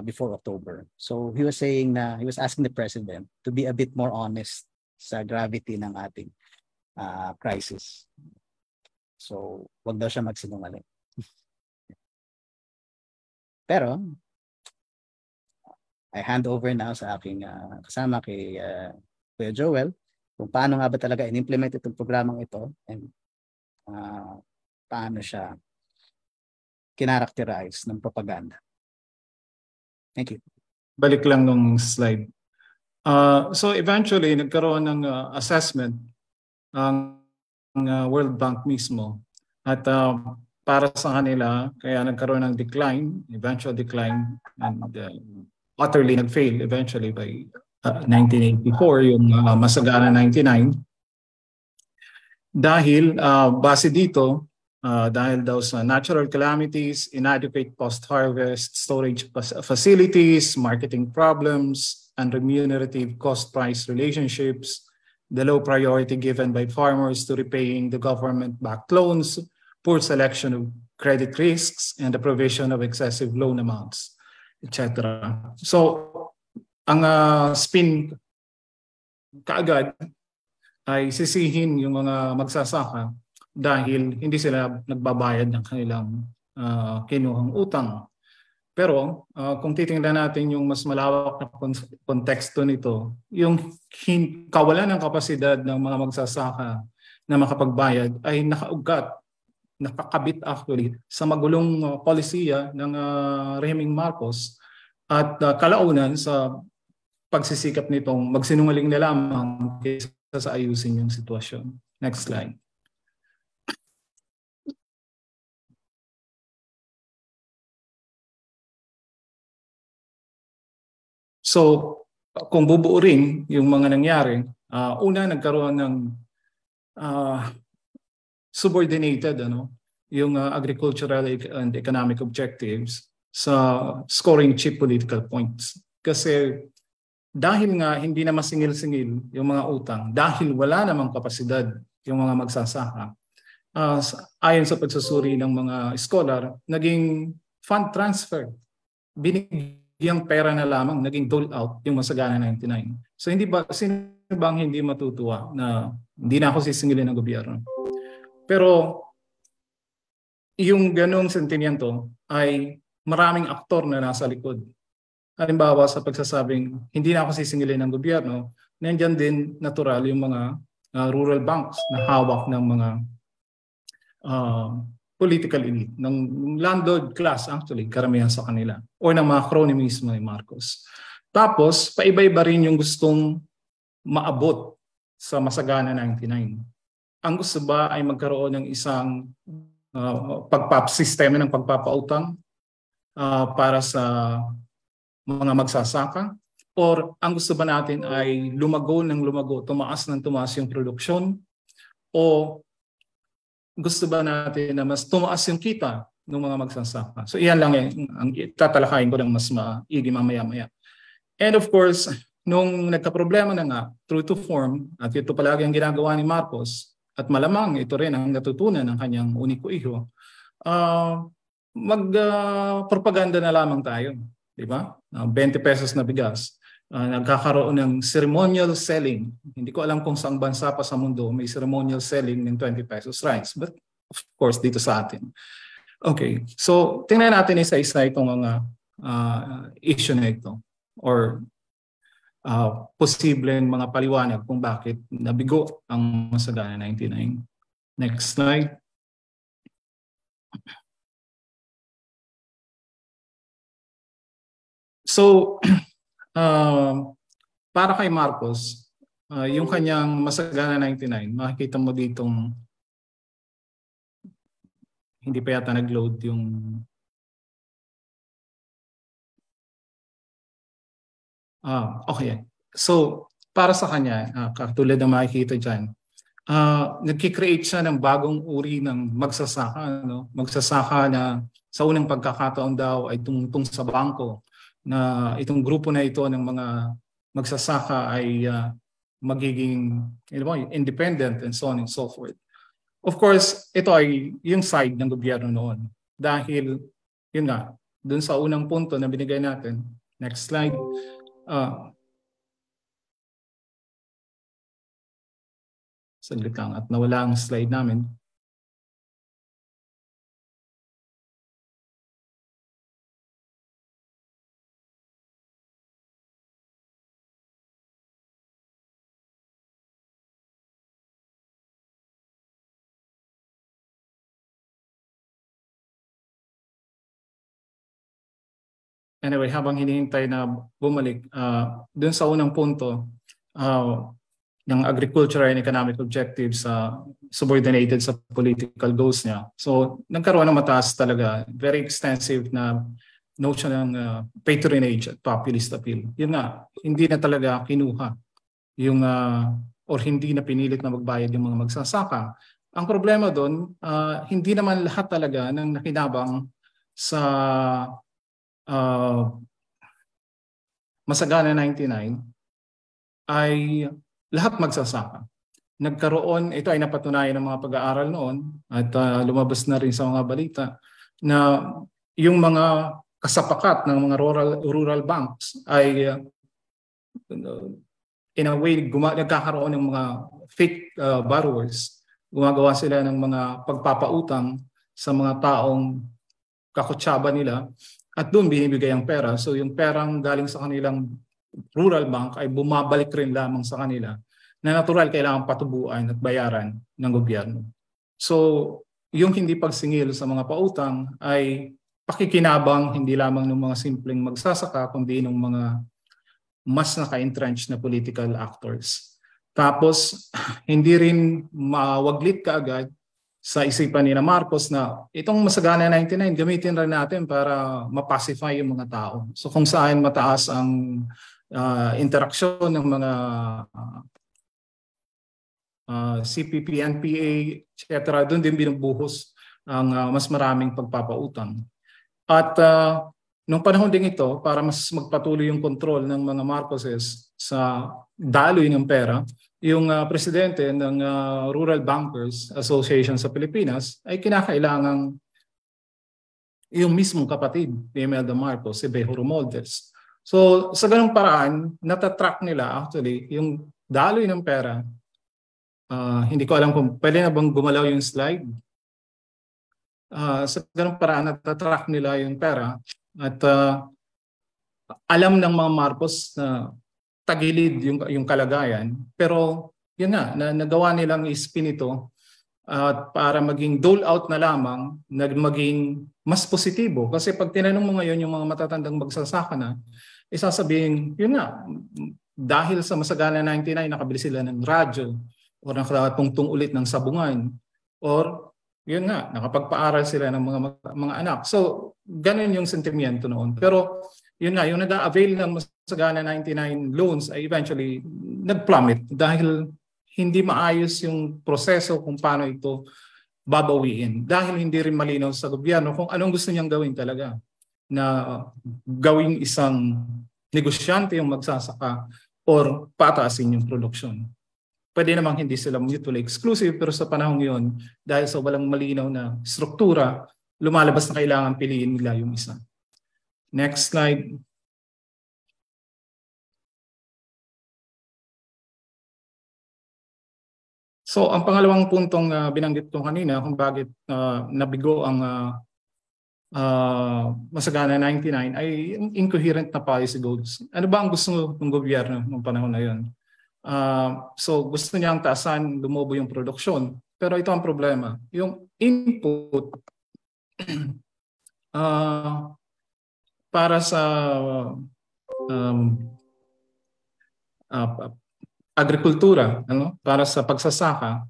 before October. So he was saying na he was asking the president to be a bit more honest sa gravity ng ating crisis. So wag daw siya magsinungaling. Pero I hand over now sa aking kasama kay Kuya Joel kung paano nga ba talaga in-implement itong programang ito and paano siya kinarakterize ng propaganda. Thank you. Balik lang nung slide. So eventually, nagkaroon ng assessment ang World Bank mismo. At para sa kanila, kaya nagkaroon ng decline, eventual decline, and utterly nag-fail eventually by 1984, yung Masagana 99. Dahil base dito, dahil daw sa natural calamities, inadequate post-harvest storage facilities, marketing problems, unremunerative cost-price relationships, the low priority given by farmers to repaying the government-backed loans, poor selection of credit risks, and the provision of excessive loan amounts, etc. So, ang spin kaagad ay sisihin yung mga magsasaka dahil hindi sila nagbabayad ng kanilang kinuhang utang. Pero kung titingnan natin yung mas malawak na konteksto nito, yung kawalan ng kapasidad ng mga magsasaka na makapagbayad ay nakakabit actually sa magulong polisiya ng rehimeng Marcos at kalaunan sa pagsisikap nitong magsinungaling na lamang kaysa sa ayusin yung sitwasyon. Next slide. So, kung bubuurin yung mga nangyari, una nagkaroon ng subordinated yung agricultural and economic objectives sa scoring cheap political points. Kasi dahil nga hindi na masingil-singil yung mga utang, dahil wala namang kapasidad yung mga magsasaka, ayon sa pagsusuri ng mga scholar, naging fund transfer. Binigyang pera na lamang, naging dole out yung Masagana 99. So sino bang hindi matutuwa na hindi na ako sisingilin ng gobyerno? Pero yung ganong sentimiento ay maraming aktor na nasa likod. Halimbawa sa pagsasabing hindi na ako sisingilin ng gobyerno, nandiyan din natural yung mga rural banks na hawak ng mga political elite, ng landlord class actually, karamihan sa kanila, o ng mga crony mismo ni Marcos. Tapos, paiba-iba rin yung gustong maabot sa Masagana 99. Ang gusto ba ay magkaroon ng isang sistema ng pagpapautang para sa mga magsasaka, or ang gusto ba natin ay lumago ng lumago, tumaas ng tumaas yung produksyon, o gusto ba natin na mas tumaas yung kita ng mga magsasaka? So iyan lang ang tatalakayin ko ng mas maigi mamaya-maya. And of course, nung nagka-problema na nga, true to form, at ito palagi ang ginagawa ni Marcos, at malamang ito rin ang natutunan ng kanyang uniko iho, mag-propaganda na lamang tayo. Diba? 20 pesos na bigas. Nagkakaroon ng ceremonial selling. Hindi ko alam kung saang bansa pa sa mundo may ceremonial selling ng 20 pesos rice. But of course, dito sa atin. Okay. So, tingnan natin isa-isa itong mga issue na ito. Or posibleng mga paliwanag kung bakit nabigo ang Masagana 99. Next slide. So, para kay Marcos, yung kanyang Masagana 99, makikita mo ditong hindi pa yata nag-load yung Okay. So, para sa kanya, katulad ng makikita dyan, nagkikreate siya ng bagong uri ng magsasaka. No? Magsasaka na sa unang pagkakataon daw ay tungtong sa bangko na itong grupo na ito ng mga magsasaka ay magiging independent and so on and so forth. Of course, ito ay yung side ng gobyerno noon. Dahil, yun nga, dun sa unang punto na binigay natin, next slide, saglit lang at nawala ang slide namin. Anyway, habang hinihintay na bumalik, dun sa unang punto, ng agricultural and economic objectives subordinated sa political goals niya. So nagkaroon ng mataas talaga, very extensive na notion ng patronage at populist appeal. Yun nga, hindi na talaga kinuha yung or hindi na pinilit na magbayad yung mga magsasaka. Ang problema doon, hindi naman lahat talaga ng nakinabang sa Masagana 99 ay lahat magsasaka. Nagkaroon, ito ay napatunayan ng mga pag-aaral noon at lumabas na rin sa mga balita na yung mga kasapakat ng mga rural banks ay in a way nagkakaroon ng mga fake borrowers. Gumagawa sila ng mga pagpapautang sa mga taong kakutsaba nila at doon binibigay ang pera. So yung perang galing sa kanilang rural bank ay bumabalik rin lamang sa kanila na natural kailangan patubuan at bayaran ng gobyerno. So yung hindi pagsingil sa mga pautang ay pakikinabang hindi lamang ng mga simpleng magsasaka kundi ng mga mas naka-entrenched na political actors. Tapos hindi rin mawaglit kaagad sa isipan ni Marcos na itong Masagana 99 gamitin rin natin para mapacify yung mga tao. So kung saan mataas ang interaksyon ng mga CPP, NPA, etc. Doon din binubuhos ang mas maraming pagpapautang. At nung panahon din ito, para mas magpatuloy yung kontrol ng mga Marcoses sa daloy ng pera, yung presidente ng Rural Bankers Association sa Pilipinas ay kinakailangang yung mismong kapatid ni Imelda Marcos, si Bejo Romualdez. So sa ganung paraan, natatrack nila actually yung daloy ng pera. Hindi ko alam kung pwede na bang gumalaw yung slide. Sa ganung paraan, natatrack nila yung pera at alam ng mga Marcos na tagilid yung kalagayan. Pero yun na nagawa nilang ispin ito para maging dole out na lamang, maging mas positibo. Kasi pag tinanong mo ngayon yung mga matatandang magsasaka na, isasabihin, yun na, dahil sa Masagana 99, nakabili sila ng radyo o nakatungtong ulit ng sabungan or yun nga, nakapagpaaral sila ng mga anak. So, ganun yung sentimiento noon. Pero yun nga, yung nag-avail ng Masagana 99 loans ay eventually nag-plummet dahil hindi maayos yung proseso kung paano ito babawiin. Dahil hindi rin malinaw sa gobyerno kung anong gusto niyang gawin talaga. Na gawing isang negosyante yung magsasaka or pataasin yung produksyon. Pwede namang hindi sila mutually exclusive pero sa panahon yun, dahil sa walang malinaw na struktura, lumalabas na kailangan piliin nila yung isa. Next slide. So ang pangalawang puntong binanggit ko kanina kung bakit nabigo ang Masagana 99 ay incoherent na policy goals. Ano ba ang gusto ng gobyerno noong panahon na yun? So gusto niyang taasan, lumobo yung produksyon. Pero ito ang problema. Yung input para sa agrikultura, para sa pagsasaka,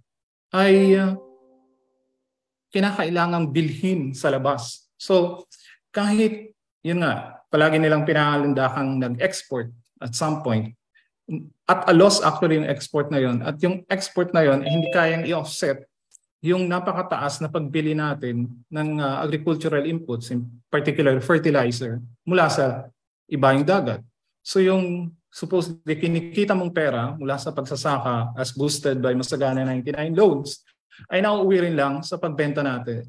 ay kinakailangang bilhin sa labas. So kahit, yun nga, palagi nilang pinahalandakang nag-export at some point. At a loss actually yung export na yon. At yung export na yon hindi kayang i-offset yung napakataas na pagbili natin ng agricultural inputs, in particular fertilizer, mula sa ibayong dagat. So yung supposedly kinikita mong pera mula sa pagsasaka as boosted by Masagana 99 loans ay nauuwi rin lang sa pagbenta natin,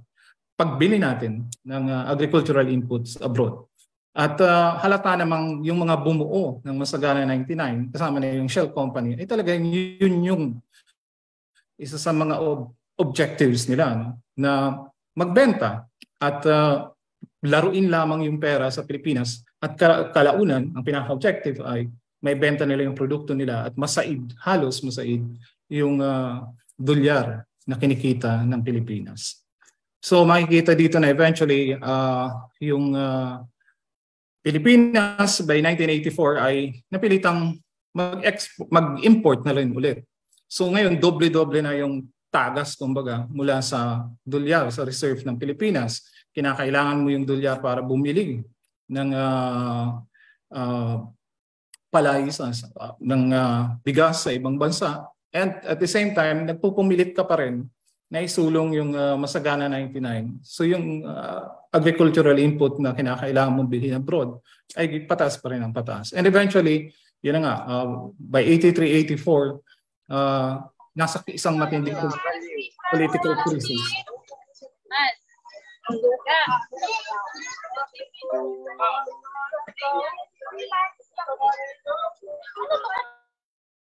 pagbili natin ng agricultural inputs abroad. At halata namang yung mga bumuo ng Masagana 99, kasama na yung Shell Company, ay talagang yun yung isa sa mga objectives nila, no? Na magbenta at laruin lamang yung pera sa Pilipinas at kalaunan, ang pinaka-objective ay may benta nila yung produkto nila at halos masaid yung dolyar na kinikita ng Pilipinas. So makikita dito na eventually yung Pilipinas by 1984 ay napilitang mag-import na rin ulit. So ngayon doble-doble na yung tagas kumbaga mula sa dolyar sa reserve ng Pilipinas. Kinakailangan mo yung dolyar para bumili ng palay ng bigas sa ibang bansa. And at the same time, nagpupumilit ka pa rin na isulong yung Masagana 99. So yung agricultural input na kinakailangan mong bilhin abroad ay pataas pa rin ang pataas. And eventually, yun na nga, by 83-84, nasa isang matinding political crisis.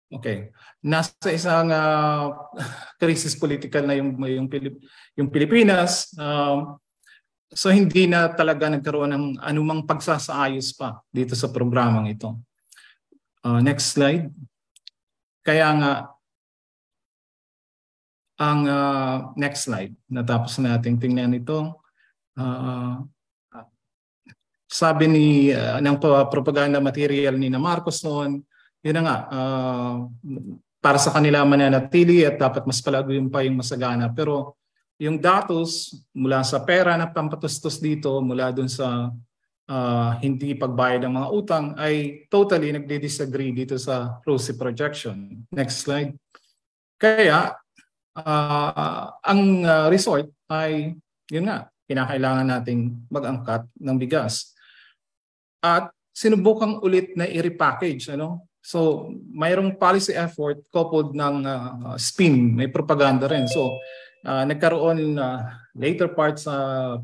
Okay. Nasa isang crisis political na yung Pilipinas. So hindi na talaga nagkaroon ng anumang pagsasaayos pa dito sa programang ito. Next slide. Kaya nga ang next slide, natapos na natin tingnan ito. Sabi ng propaganda material ni Marcos noon, yun na nga, para sa kanila mananatili at dapat mas palaguyin pa yung Masagana. Pero yung datos mula sa pera na pampatustos dito, mula dun sa hindi pagbayad ng mga utang, ay totally nagdi-disagree dito sa rosy projection. Next slide. Kaya, ang resort ay, yun nga, kinakailangan nating mag-angkat ng bigas. At sinubukang ulit na i-repackage. Ano? So, mayroong policy effort coupled ng spin, may propaganda rin. So, nagkaroon later part sa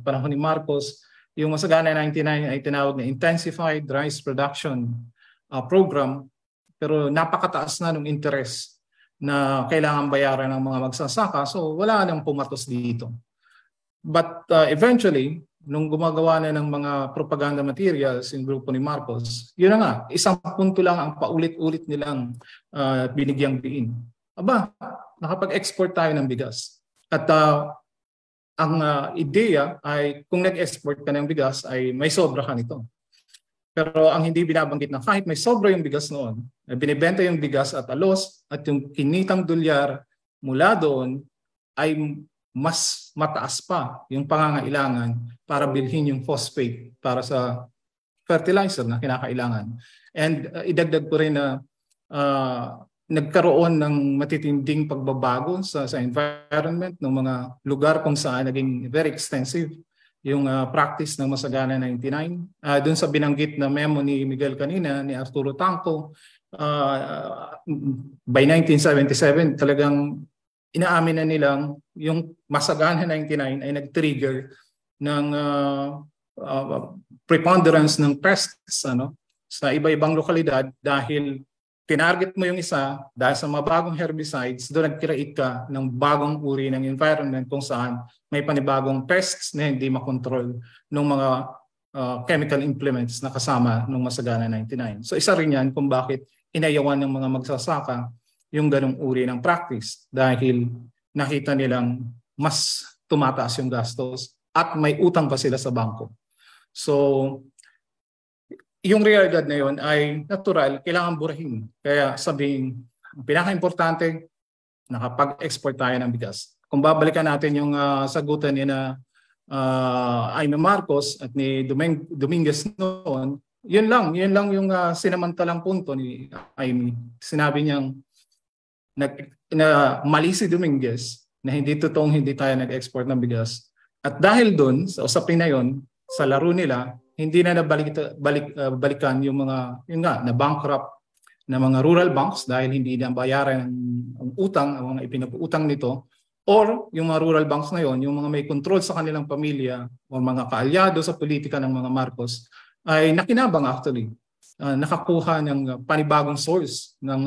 panahon ni Marcos, yung Masagana 99 ay tinawag na Intensified Rice Production Program, pero napakataas na ng interest na kailangan bayaran ng mga magsasaka. So wala nang pumatos dito. But eventually, nung gumagawa na ng mga propaganda materials yung grupo ni Marcos, yun na nga, isang punto lang ang paulit-ulit nilang binigyang diin. Aba, nakapag-export tayo ng bigas. At ang ideya ay kung nag-export ka ng bigas ay may sobra ka nito. Pero ang hindi binabanggit na kahit may sobra yung bigas noon, binibenta yung bigas at a loss at yung kinitang dolyar mula doon ay mas mataas pa yung pangangailangan para bilhin yung phosphate para sa fertilizer na kinakailangan. And idagdag ko rin na nagkaroon ng matitinding pagbabago sa environment ng mga lugar kung saan naging very extensive yung practice ng Masagana 99. Doon sa binanggit na memo ni Miguel kanina, ni Arturo Tanco, by 1977, talagang inaamin na nilang yung Masagana 99 ay nag-trigger ng preponderance ng pests sa iba-ibang lokalidad dahil tinarget mo yung isa dahil sa mga bagong herbicides, doon nag-create ka ng bagong uri ng environment kung saan may panibagong pests na hindi makontrol ng mga chemical implements na kasama ng Masagana 99. So isa rin yan kung bakit inayawan ng mga magsasaka yung ganong uri ng practice dahil nakita nilang mas tumataas yung gastos at may utang pa sila sa bangko. So yung realidad na yun ay natural, kailangan burahin. Kaya sabihin, ang pinaka-importante, nakapag-export tayo ng bigas. Kung babalikan natin yung sagutan ni na Aimee Marcos at ni Dominguez noon, yun lang yung sinamantalang punto ni Amy. Sinabi niyang na mali si Dominguez na hindi totoong hindi tayo nag-export ng bigas. At dahil doon, sa usapin na yon, sa laro nila, hindi na balikan yung mga, yun nga, na bankrupt na mga rural banks dahil hindi na bayaran ang utang, ang mga ipinapautang nito, or yung mga rural banks ngayon, yung mga may control sa kanilang pamilya o mga kaalyado sa politika ng mga Marcos, ay nakinabang actually. Nakakuha ng panibagong source ng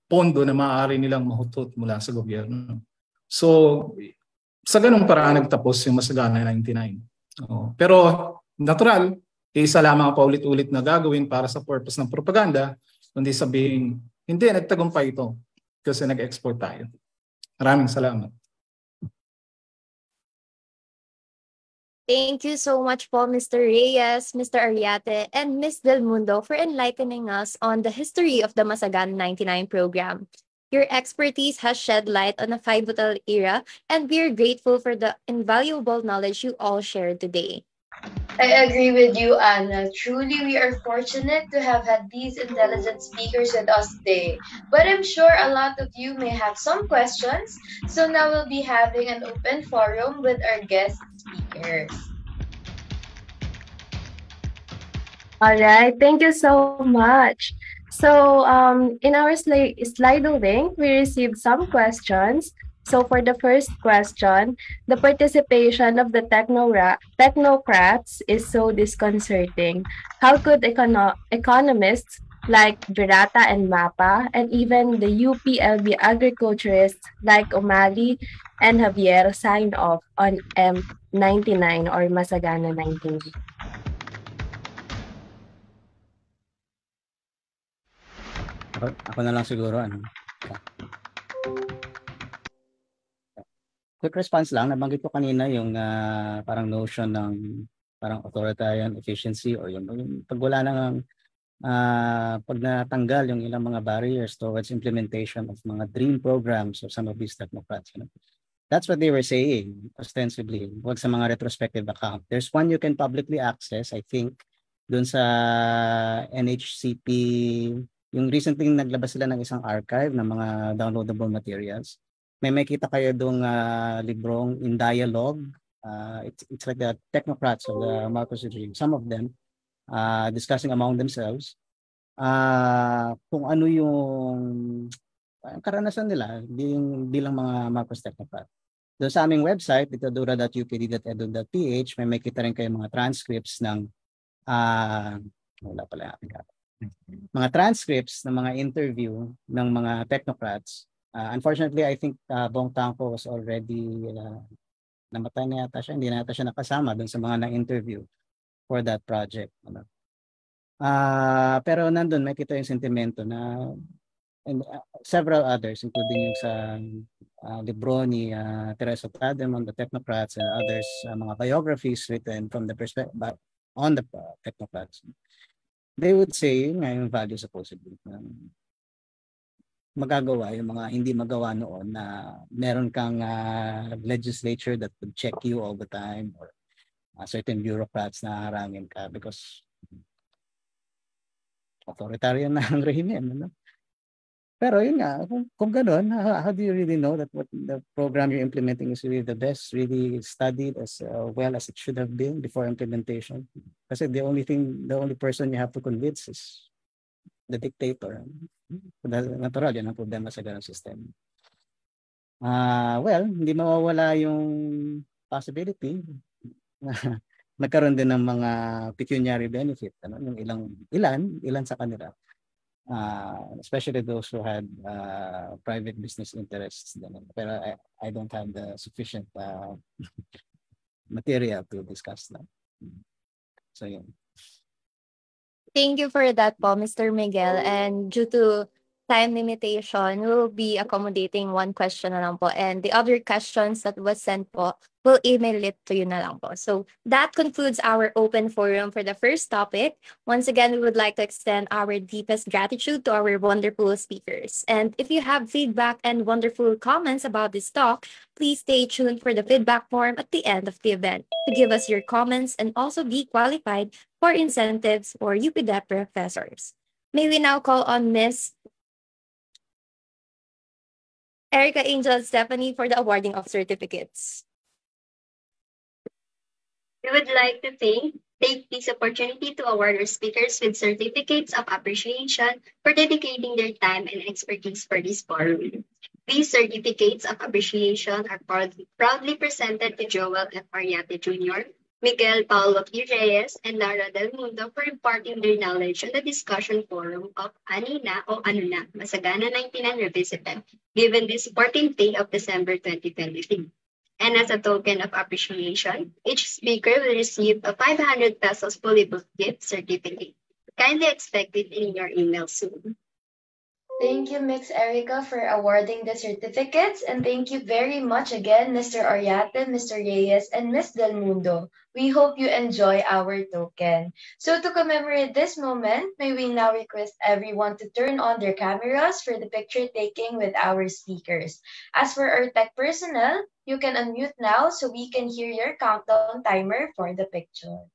pondo na maaari nilang mahutot mula sa gobyerno. So, sa ganung paraan nagtapos yung Masagana 99. Pero natural, isa lamang paulit-ulit na gagawin para sa purpose ng propaganda, kundi sabihin, hindi, nagtagumpay ito kasi nag-export tayo. Maraming salamat. Thank you so much po, Mr. Reyes, Mr. Ariate, and Ms. Del Mundo for enlightening us on the history of the Masagan 99 program. Your expertise has shed light on a pivotal era, and we are grateful for the invaluable knowledge you all shared today. I agree with you, Anna. Truly, we are fortunate to have had these intelligent speakers with us today. But I'm sure a lot of you may have some questions, so now we'll be having an open forum with our guest speakers. All right, thank you so much. So in our Slido link, we received some questions. So for the first question, the participation of the technocrats is so disconcerting. How could economists like Virata and Mapa, and even the UPLB agriculturists like O'Malley and Javier sign off on M99 or Masagana 99? Ako na lang siguro, quick response lang, nabanggit ko kanina yung parang notion ng parang authoritarian efficiency or yung pag wala nang pag natanggal yung ilang mga barriers towards implementation of mga dream programs of some of these technocrats. That's what they were saying, ostensibly, wag sa mga retrospective account. There's one you can publicly access, I think, dun sa NHCP, yung recently naglabas sila ng isang archive ng mga downloadable materials. May makita kayo doong librong In Dialogue. It's like the technocrats of the Marcos regime. Some of them discussing among themselves kung ano yung karanasan nila bilang mga Marcos technocrat. Doon sa aming website, ditadura.upd.edu.ph, may makita rin kayo mga transcripts ng mga transcripts ng mga interview ng mga technocrats. Unfortunately, I think Bong Tangco was already namatay na yata siya. Hindi na yata siya nakasama dun sa mga na-interview for that project. Pero nandun, may kita yung sentimento na and several others, including yung sa libro ni Teresa Tadem on the technocrats and others, mga biographies written from the perspective on the technocrats. They would say yung value supposedly magagawa yung mga hindi magawa noon na meron kang legislature that would check you all the time or certain bureaucrats na harangin ka because authoritarian na ang regime. Pero yun nga, kung gano'n, how do you really know that what the program you're implementing is really the best, really studied as well as it should have been before implementation? Kasi the only person you have to convince is the dictator. Natural, yan ang problema sa ganung system. Well, hindi mawawala yung possibility na nagkaroon din ng mga pecuniary benefit. Yung ilan sa kanila. Especially those who had private business interests. Pero I don't have the sufficient material to discuss that. So yun. Thank you for that po, Mr. Miguel. And due to time limitation, we'll be accommodating one question na lang po. And the other questions that was sent po we'll email it to you na lang po. So that concludes our open forum for the first topic. Once again, we would like to extend our deepest gratitude to our wonderful speakers. And if you have feedback and wonderful comments about this talk, please stay tuned for the feedback form at the end of the event to give us your comments and also be qualified for incentives for UPDEP professors. May we now call on Miss Erica Angel Stephanie for the awarding of certificates. We would like to take this opportunity to award our speakers with certificates of appreciation for dedicating their time and expertise for this forum. These certificates of appreciation are proudly presented to Joel F. Ariate Jr., Miguel Paulo Q. Reyes, and Lara Del Mundo for imparting their knowledge on the discussion forum of Anina o Ano Na, Masagana 99 Revisited, given this 14th day of December 2023. And as a token of appreciation, each speaker will receive a 500 pesos fully booked gift certificate. Kindly expect it in your email soon. Thank you, Ms. Erica, for awarding the certificates, and thank you very much again, Mr. Oriate, Mr. Reyes, and Ms. Del Mundo. We hope you enjoy our token. So to commemorate this moment, may we now request everyone to turn on their cameras for the picture taking with our speakers. As for our tech personnel, you can unmute now so we can hear your countdown timer for the picture.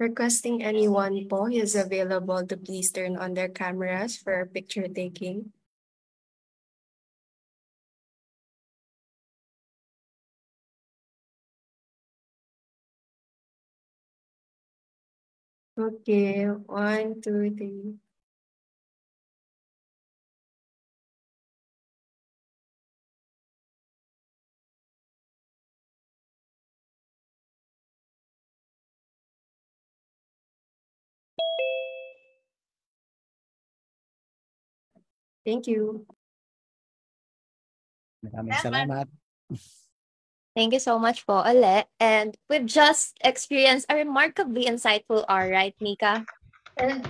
Requesting anyone po is available to please turn on their cameras for picture taking. Okay, 1, 2, 3. Thank you. Maraming salamat. Thank you so much po, Ale. And we've just experienced a remarkably insightful hour, right, Mika? And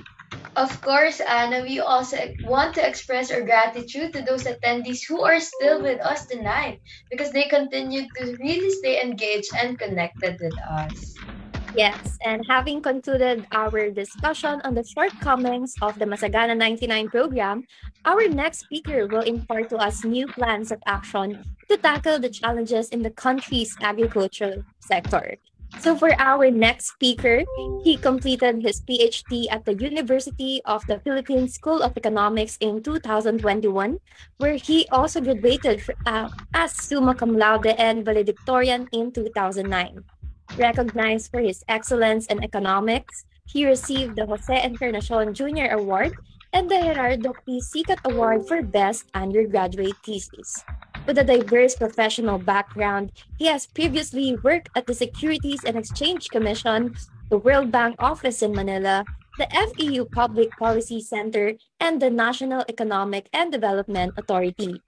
of course, Anna, we also want to express our gratitude to those attendees who are still with us tonight because they continue to really stay engaged and connected with us. Yes, and having concluded our discussion on the shortcomings of the Masagana 99 program, our next speaker will impart to us new plans of action to tackle the challenges in the country's agricultural sector. So for our next speaker, he completed his PhD at the University of the Philippines School of Economics in 2021, where he also graduated as summa cum laude and valedictorian in 2009. Recognized for his excellence in economics, he received the Jose Encarnacion Jr. Award and the Gerardo P. Sicat Award for Best Undergraduate Thesis. With a diverse professional background, he has previously worked at the Securities and Exchange Commission, the World Bank Office in Manila, the FEU Public Policy Center, and the National Economic and Development Authority.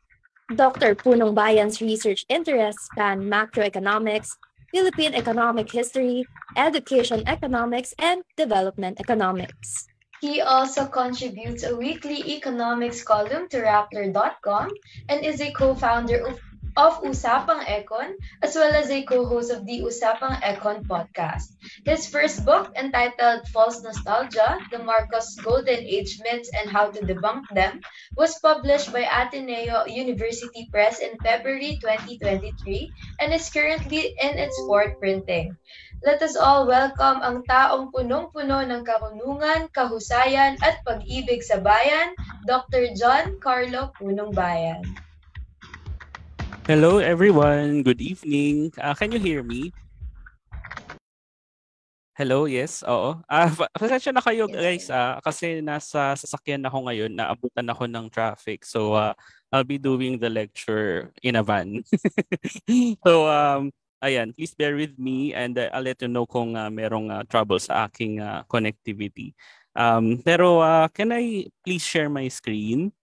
Dr. Punong Bayan's research interests span macroeconomics, Philippine economic history, education economics, and development economics. He also contributes a weekly economics column to Rappler.com and is a co-founder of Usapang Econ, as well as a co-host of the Usapang Econ podcast. His first book, entitled False Nostalgia, The Marcos Golden Age Myths and How to Debunk Them, was published by Ateneo University Press in February 2023 and is currently in its fourth printing. Let us all welcome ang taong punong-puno ng karunungan, kahusayan at pag-ibig sa bayan, Dr. John Carlo Punong Bayan. Hello everyone, good evening. Can you hear me? Hello, yes, oo. Pasensya na kayo guys kasi nasa sasakyan ako ngayon, naabutan ako ng traffic. So I'll be doing the lecture in a van. So ayan, please bear with me and I'll let you know kung merong trouble sa aking connectivity. Pero can I please share my screen?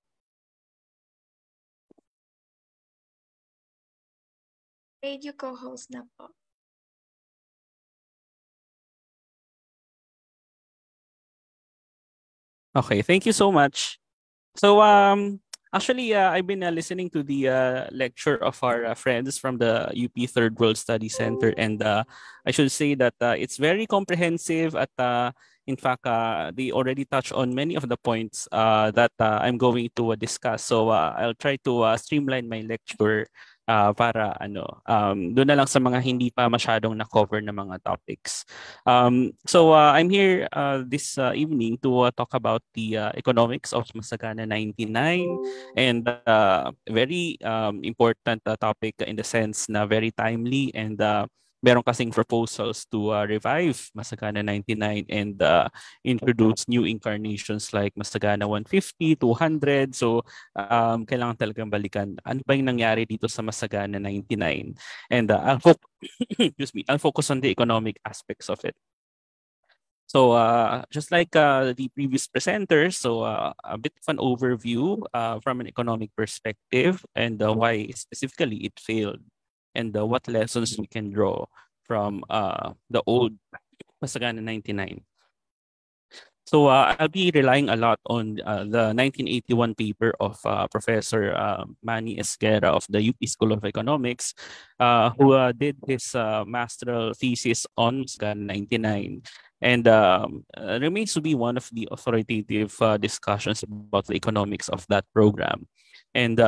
Radio co-host na po. Okay, thank you so much. So actually I've been listening to the lecture of our friends from the UP Third World Study Center, and I should say that it's very comprehensive at in fact they already touched on many of the points that I'm going to discuss. So I'll try to streamline my lecture para doon na lang sa mga hindi pa masyadong na-cover na mga topics. So I'm here this evening to talk about the economics of Masagana 99, and very important topic in the sense na very timely, and meron kasing proposals to revive Masagana 99 and introduce new incarnations like Masagana 150, 200. So kailangan talagang balikan ano ba yung nangyari dito sa Masagana 99. And excuse me, I'll focus on the economic aspects of it. So just like the previous presenters, so a bit of an overview from an economic perspective, and why specifically it failed, and what lessons we can draw from the old Masagana 99. So I'll be relying a lot on the 1981 paper of Professor Manny Esguerra of the UP School of Economics, who did his master's thesis on Masagana 99, and remains to be one of the authoritative discussions about the economics of that program. And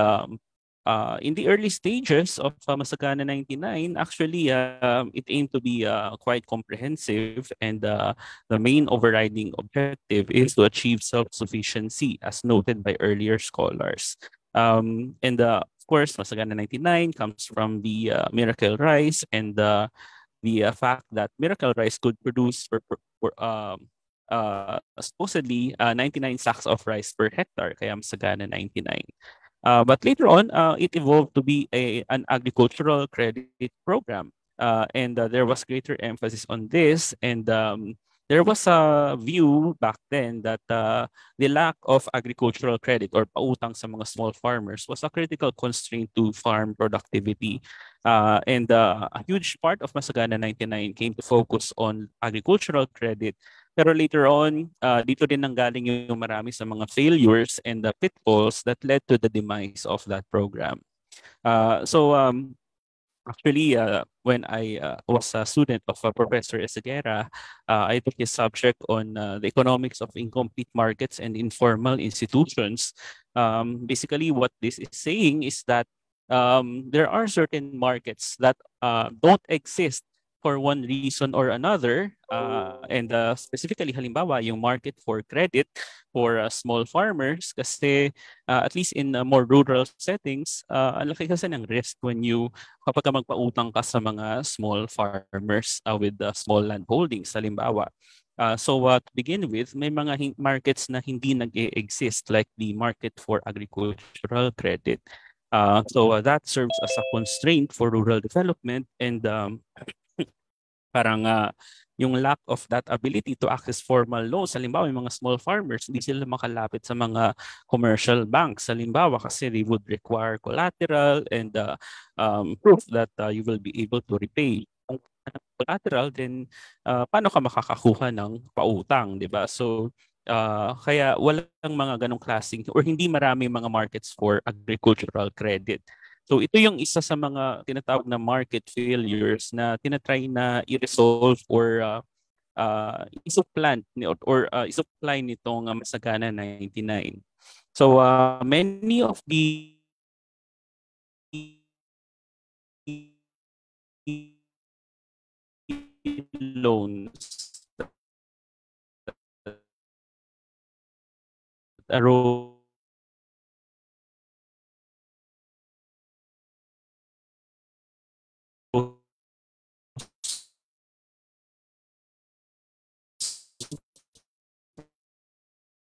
in the early stages of Masagana 99, actually, it aimed to be quite comprehensive, and the main overriding objective is to achieve self-sufficiency, as noted by earlier scholars. And of course, Masagana 99 comes from the miracle rice, and the fact that miracle rice could produce supposedly 99 sacks of rice per hectare, kaya Masagana 99. But later on, it evolved to be an agricultural credit program. And there was greater emphasis on this. And there was a view back then that the lack of agricultural credit or pautang sa mga small farmers was a critical constraint to farm productivity. And a huge part of Masagana 99 came to focus on agricultural credit. Pero later on, dito din nanggaling yung marami sa mga failures and the pitfalls that led to the demise of that program. So actually, when I was a student of Professor Esguerra, I took his subject on the economics of incomplete markets and informal institutions. Basically, what this is saying is that there are certain markets that don't exist for one reason or another, and specifically halimbawa yung market for credit for small farmers, kasi at least in more rural settings, ang laki kasi ng risk when you kapag magpautang ka sa mga small farmers with small land holdings halimbawa. So to begin with, may mga markets na hindi nag-exist, like the market for agricultural credit. So that serves as a constraint for rural development, and parang yung lack of that ability to access formal loans. Halimbawa, yung mga small farmers, hindi sila makalapit sa mga commercial banks. Halimbawa, kasi they would require collateral and proof that you will be able to repay. Kung collateral, then paano ka makakakuha ng pautang, di ba? So, kaya walang mga ganong klaseng or hindi marami mga markets for agricultural credit. So ito yung isa sa mga tinatawag na market failures na tinatry na i-resolve or isupplant or isupply nitong Masagana 99. So many of the loans that arose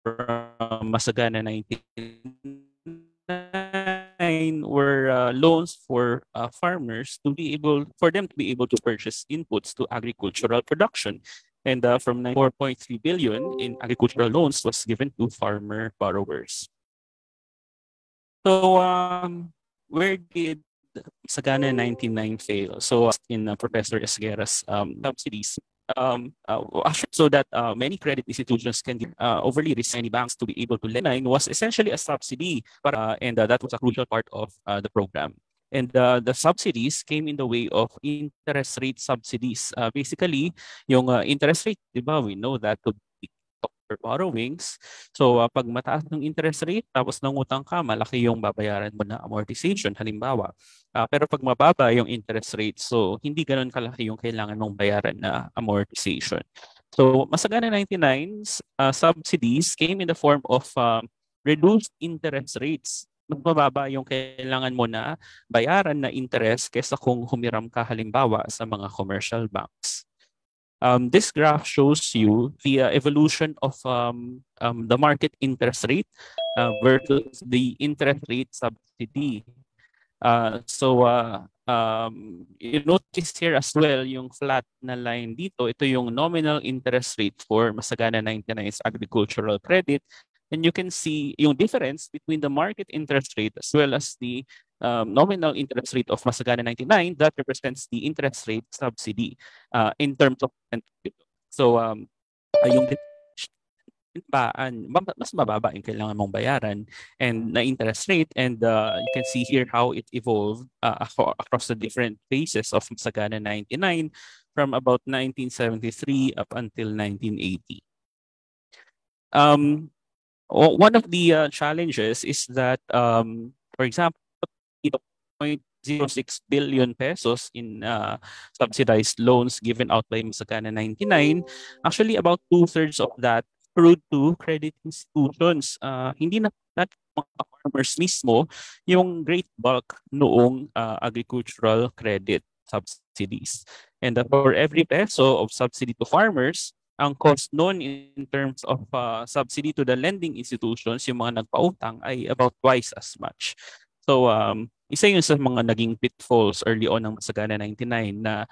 from Masagana 99 were loans for farmers to be able to purchase inputs to agricultural production. And from 4.3 billion in agricultural loans was given to farmer borrowers. So where did Masagana 99 fail? So in Professor Esguerra's subsidies, so that many credit institutions can overly risk many banks to be able to lend was essentially a subsidy, and that was a crucial part of the program. And the subsidies came in the way of interest rate subsidies. Basically, yung interest rate, di ba, we know that to be for borrowings. So pag mataas ng interest rate, tapos nangutang ka, malaki yung babayaran mo na amortization, halimbawa. Pero pag mababa yung interest rate, so hindi ganun kalaki yung kailangan mong bayaran na amortization. So Masagana 99's subsidies came in the form of reduced interest rates. Mas mababa yung kailangan mo na bayaran na interest kaysa kung humiram ka halimbawa sa mga commercial banks. This graph shows you the evolution of the market interest rate versus the interest rate subsidy. You notice here as well yung flat na line dito. Ito yung nominal interest rate for Masagana 99's agricultural credit. And you can see yung difference between the market interest rate as well as the nominal interest rate of Masagana 99 that represents the interest rate subsidy in terms of so yung mas mababa yung kailangan mong bayaran and na interest rate, and you can see here how it evolved across the different phases of Masagana 99 from about 1973 up until 1980. One of the challenges is that, for example, 0.06 billion pesos in subsidized loans given out by Masagana 99, actually about 2/3 of that accrued to credit institutions. Hindi na mga farmers mismo yung great bulk noong agricultural credit subsidies. And for every peso of subsidy to farmers, ang cost noon in terms of subsidy to the lending institutions, yung mga nagpautang, ay about twice as much. So, isa yun sa mga naging pitfalls early on ng Masagana 99 na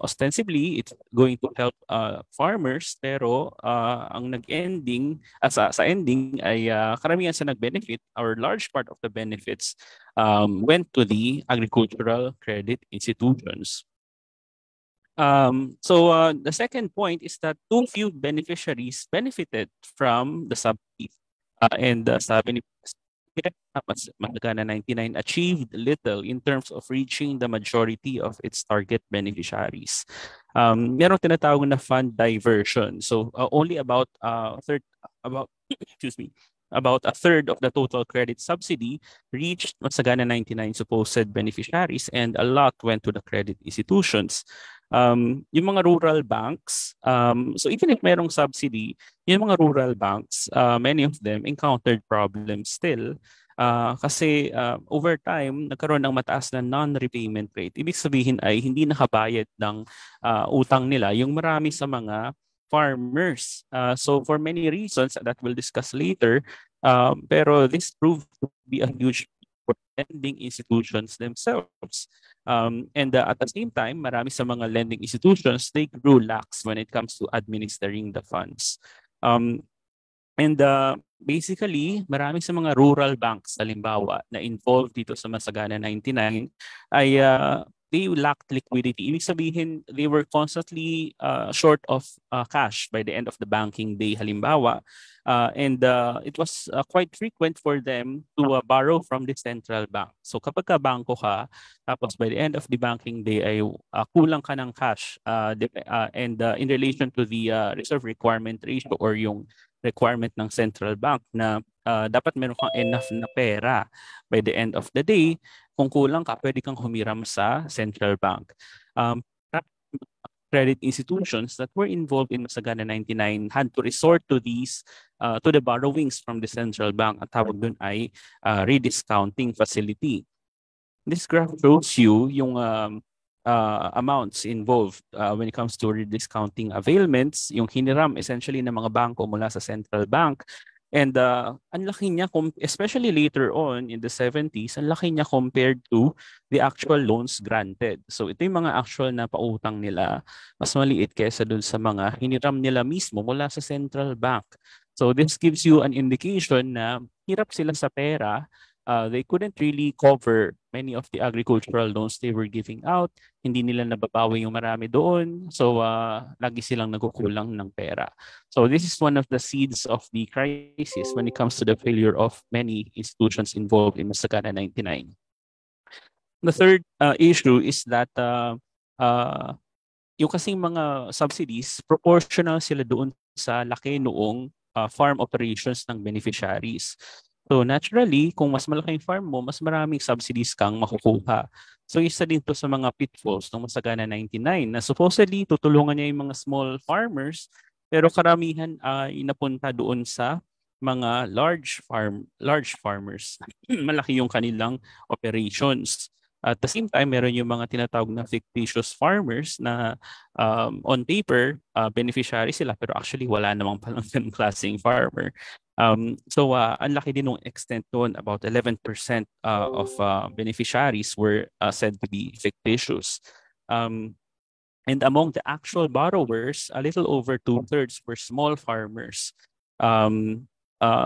ostensibly it's going to help farmers, pero ang nag-ending, sa ending ay karamihan sa nag-benefit or large part of the benefits went to the agricultural credit institutions. The second point is that too few beneficiaries benefited from the subsidy, and sabi ni Masagana 99 achieved little in terms of reaching the majority of its target beneficiaries. Meron tinatawag na fund diversion. So only about about a third of the total credit subsidy reached Masagana 99 supposed beneficiaries, and a lot went to the credit institutions. Yung mga rural banks, so even if merong subsidy, yung mga rural banks, many of them encountered problems still kasi over time, nagkaroon ng mataas na non-repayment rate. Ibig sabihin ay hindi nakabayad ng utang nila yung marami sa mga farmers. So for many reasons that we'll discuss later, pero this proved to be a huge for lending institutions themselves. And at the same time, marami sa mga lending institutions, they grew lax when it comes to administering the funds. Basically, marami sa mga rural banks, halimbawa, na involved dito sa Masagana 99 ay they lacked liquidity. Ibig sabihin, they were constantly short of cash by the end of the banking day, halimbawa. And it was quite frequent for them to borrow from the central bank. So kapag ka bangko ka, tapos by the end of the banking day ay kulang ka ng cash and in relation to the reserve requirement ratio or yung requirement ng central bank na dapat meron kang enough na pera by the end of the day. Kung kulang ka, pwede kang humiram sa central bank. Credit institutions that were involved in Masagana 99 had to resort to these, to the borrowings from the central bank. At tawag dun ay rediscounting facility. This graph shows you yung amounts involved when it comes to rediscounting availments, yung hiniram essentially ng mga bangko mula sa central bank. And ang laki niya, especially later on in the 70s, ang laki niya compared to the actual loans granted. So ito yung mga actual na pautang nila, mas maliit kaysa dun sa mga hiniram nila mismo mula sa central bank. So this gives you an indication na hirap sila sa pera they couldn't really cover many of the agricultural loans they were giving out. Hindi nila nababawi yung marami doon. So lagi silang nagkukulang ng pera. So this is one of the seeds of the crisis when it comes to the failure of many institutions involved in Masagana 99. The third issue is that yung kasing mga subsidies, proportional sila doon sa laki noong farm operations ng beneficiaries. So naturally, kung mas malaki yung farm mo, mas maraming subsidies kang makukuha. So isa din to sa mga pitfalls ng Masagana 99 na supposedly tutulungan niya yung mga small farmers, pero karamihan ay napunta doon sa mga large farmers. Malaki yung kanilang operations. At the same time, meron yung mga tinatawag na fictitious farmers na on paper, beneficiary sila pero actually wala namang palang ganung klaseng farmer. So ang laki din ng extent doon, about 11% of beneficiaries were said to be fictitious. And among the actual borrowers, a little over 2/3 were small farmers.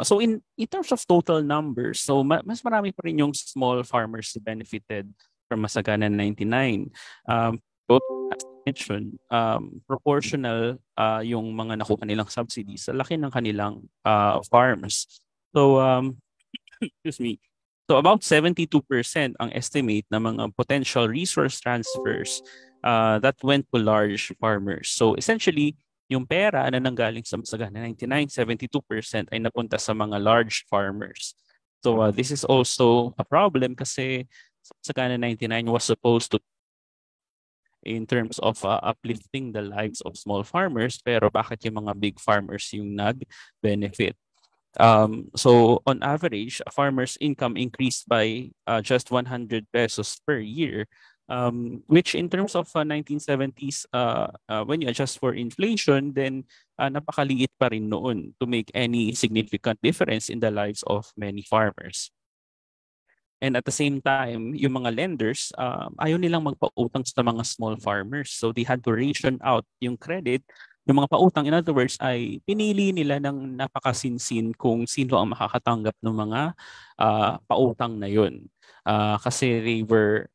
So in terms of total numbers, so mas marami pa rin yung small farmers who benefited from Masagana 99. Both as mentioned, proportional yung mga nakuha nilang subsidies sa laki ng kanilang farms. So excuse me. So about 72% ang estimate ng mga potential resource transfers that went to large farmers. So essentially, yung pera na nanggaling sa Masagana 99, 72% ay napunta sa mga large farmers. So this is also a problem kasi Masagana 99 was supposed to in terms of uplifting the lives of small farmers, pero bakit yung mga big farmers yung nag-benefit? So on average, a farmer's income increased by just 100 pesos per year. Which in terms of 1970s, when you adjust for inflation, then napakaliit pa rin noon to make any significant difference in the lives of many farmers. And at the same time, yung mga lenders, ayaw nilang magpautang sa mga small farmers. So they had to ration out yung credit. Yung mga pautang, in other words, ay pinili nila ng napakasinsin kung sino ang makakatanggap ng mga pautang na yun. Kasi they were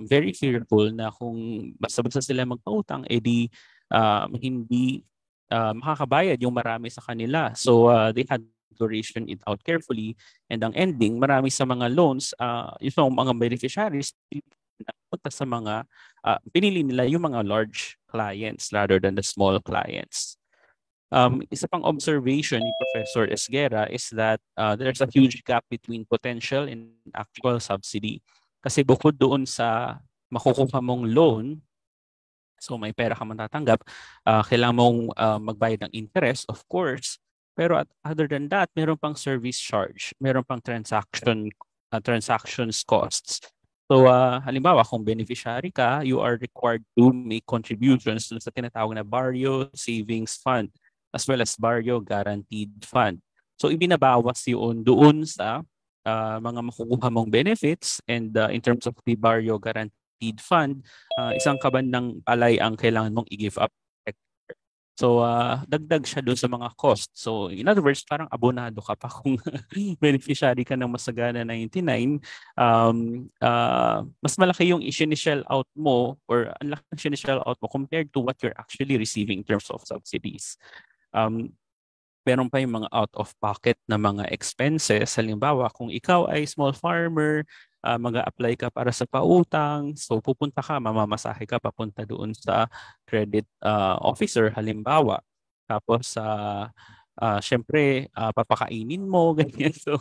very fearful na kung basta-basta sila magpautang, edi hindi makakabayad yung marami sa kanila. So they had to ration it out carefully. And ang ending, marami sa mga loans, yung mga beneficiaries, punta sa mga, pinili nila yung mga large clients rather than the small clients. Isa pang observation ni Professor Esguera is that there's a huge gap between potential and actual subsidy. Kasi bukod doon sa makukuha mong loan, so may pera ka matatanggap, kailangan mong magbayad ng interest, of course. Pero other than that, meron pang service charge, meron pang transactions costs. So halimbawa, kung beneficiary ka, you are required to make contributions sa tinatawag na Barrio Savings Fund as well as Barrio Guaranteed Fund. So ibinabawas yun doon sa mga makukuha mong benefits, and in terms of the Barrio Guaranteed Fund, isang kaban ng palay ang kailangan mong i-give up. So dagdag siya doon sa mga cost. So in other words, parang abonado ka pa kung beneficiary ka ng Masagana 99. Mas malaki yung initial out mo, or ang laki ng initial out mo compared to what you're actually receiving in terms of subsidies. Meron pa yung mga out-of-pocket na mga expenses. Halimbawa, kung ikaw ay small farmer, mag-a-apply ka para sa pautang, so pupunta ka, mamamasahe ka papunta doon sa credit officer, halimbawa. Tapos, syempre, papakainin mo, ganyan. So,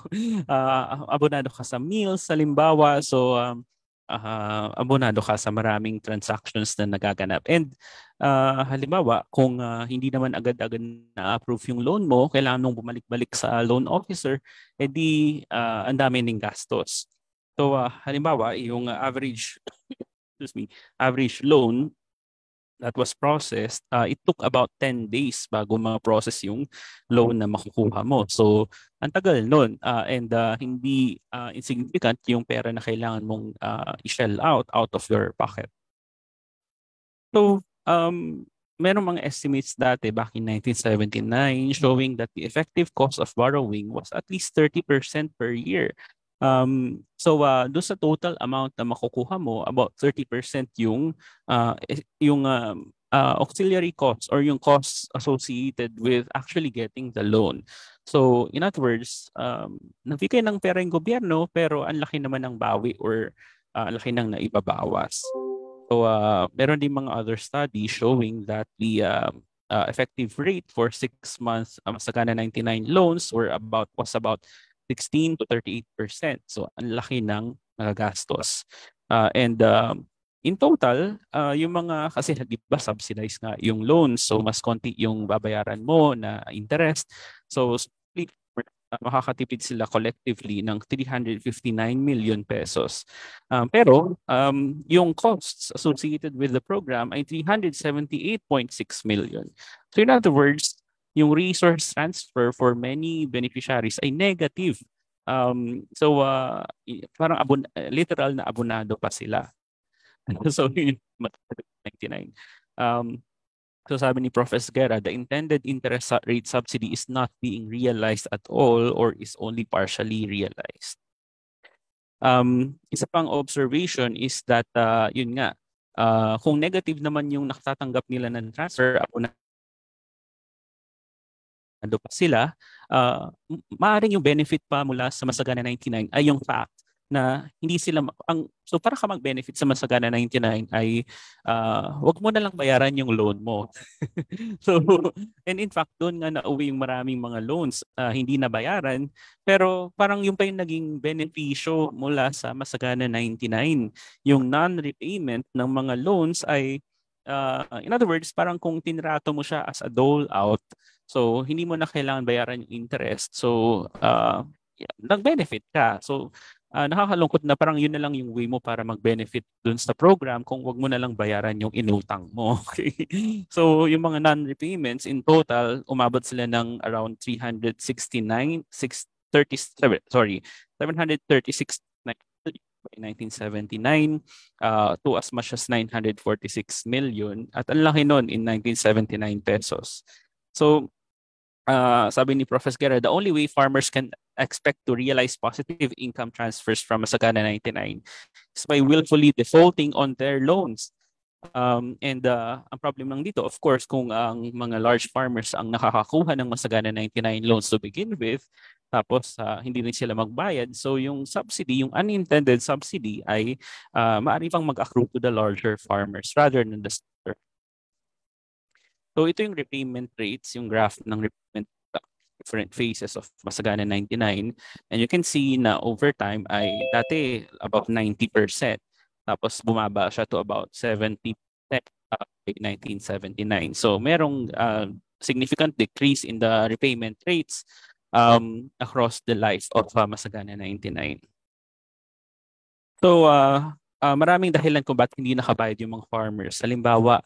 abonado ka sa meals, halimbawa. So, abonado ka sa maraming transactions na nagaganap. And halimbawa, kung hindi naman agad-agad na-approve yung loan mo, kailangan mong bumalik-balik sa loan officer, edi ang dami ng gastos. So halimbawa, yung average loan that was processed, it took about 10 days bago ma-process yung loan na makukuha mo. So ang tagal nun, and hindi insignificant yung pera na kailangan mong i-shell out of your pocket. So merong mga estimates dati back in 1979 showing that the effective cost of borrowing was at least 30% per year. Doon sa total amount na makukuha mo, about 30% yung auxiliary costs or yung costs associated with actually getting the loan. So in other words, nagbigay ng pera yung gobyerno pero ang laki naman ng bawi or ang laki ng naibabawas. So meron din mga other studies showing that the effective rate for 6 months Masagana 99 loans was about 16 to 38%. So ang laki ng nagagastos. In total, yung mga, kasi di ba subsidized nga yung loans, so mas konti yung babayaran mo na interest. So makakatipid sila collectively ng 359 million pesos. Pero yung costs associated with the program ay 378.6 million. So in other words, yung resource transfer for many beneficiaries ay negative. Parang literal na abonado pa sila. So yun, 99. So sabi ni Prof. Esguerra, the intended interest rate subsidy is not being realized at all or is only partially realized. Isa pang observation is that yun nga, kung negative naman yung nakatatanggap nila ng transfer, ando pa sila, maaaring yung benefit pa mula sa Masagana 99 ay yung fact na hindi sila, so para ka mag-benefit sa Masagana 99 ay wag mo na lang bayaran yung loan mo. So, and in fact, doon nga nauwi yung maraming mga loans, hindi na bayaran, pero parang yung pa yung naging benepisyo mula sa Masagana 99. Yung non-repayment ng mga loans ay, in other words, parang kung tinrato mo siya as a dole out, so hindi mo na kailangan bayaran yung interest. So, nag-benefit ka. So, nakakalungkot na parang yun na lang yung way mo para mag-benefit dun sa program kung wag mo na lang bayaran yung inutang mo. Okay? So, yung mga non-repayments in total, umabot sila ng around 736 by 1979 to as much as 946 million. At ang laki nun in 1979 pesos. So, sabi ni Prof. Esguerra, the only way farmers can expect to realize positive income transfers from Masagana 99 is by willfully defaulting on their loans. And ang problem lang dito, of course, kung ang mga large farmers ang nakakakuha ng Masagana 99 loans to begin with, tapos hindi rin sila magbayad, so yung subsidy, yung unintended subsidy ay maaari pang mag-accrue to the larger farmers rather than the smaller. So ito yung repayment rates, yung graph ng repayment different phases of Masagana 99. And you can see na over time ay dati about 90%. Tapos bumaba siya to about 70% by 1979. So merong significant decrease in the repayment rates across the life of Masagana 99. So maraming dahilan kung bakit hindi nakabayad yung mga farmers. Halimbawa,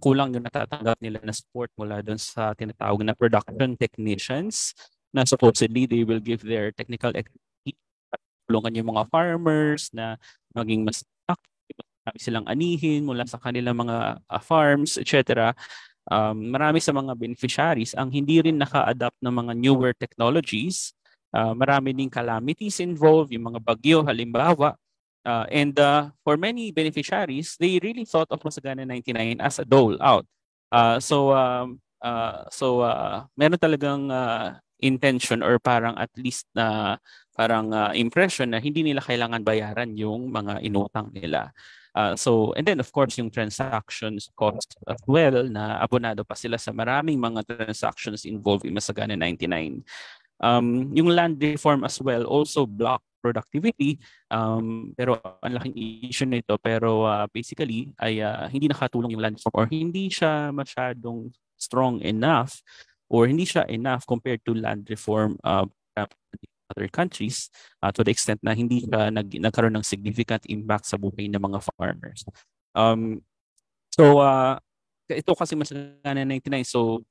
kulang yung natatanggap nila na support mula doon sa tinatawag na production technicians na supposedly they will give their technical expertise, tulungan yung mga farmers na maging mas active, silang anihin mula sa kanilang mga farms, etc. Marami sa mga beneficiaries ang hindi rin naka-adapt ng mga newer technologies. Marami ding calamities involved, yung mga bagyo halimbawa. And for many beneficiaries, they really thought of Masagana 99 as a dole out. So meron talagang intention or parang at least parang impression na hindi nila kailangan bayaran yung mga inutang nila. And then of course yung transactions cost as well, na abonado pa sila sa maraming mga transactions involved in Masagana 99. Yung land reform as well also blocked productivity, pero ang laking issue nito, pero basically ay hindi nakatulong yung land reform or hindi siya masyadong strong enough or hindi siya enough compared to land reform other countries to the extent na hindi siya nagkaroon ng significant impact sa buhay ng mga farmers. Ito kasi Masagana 99, so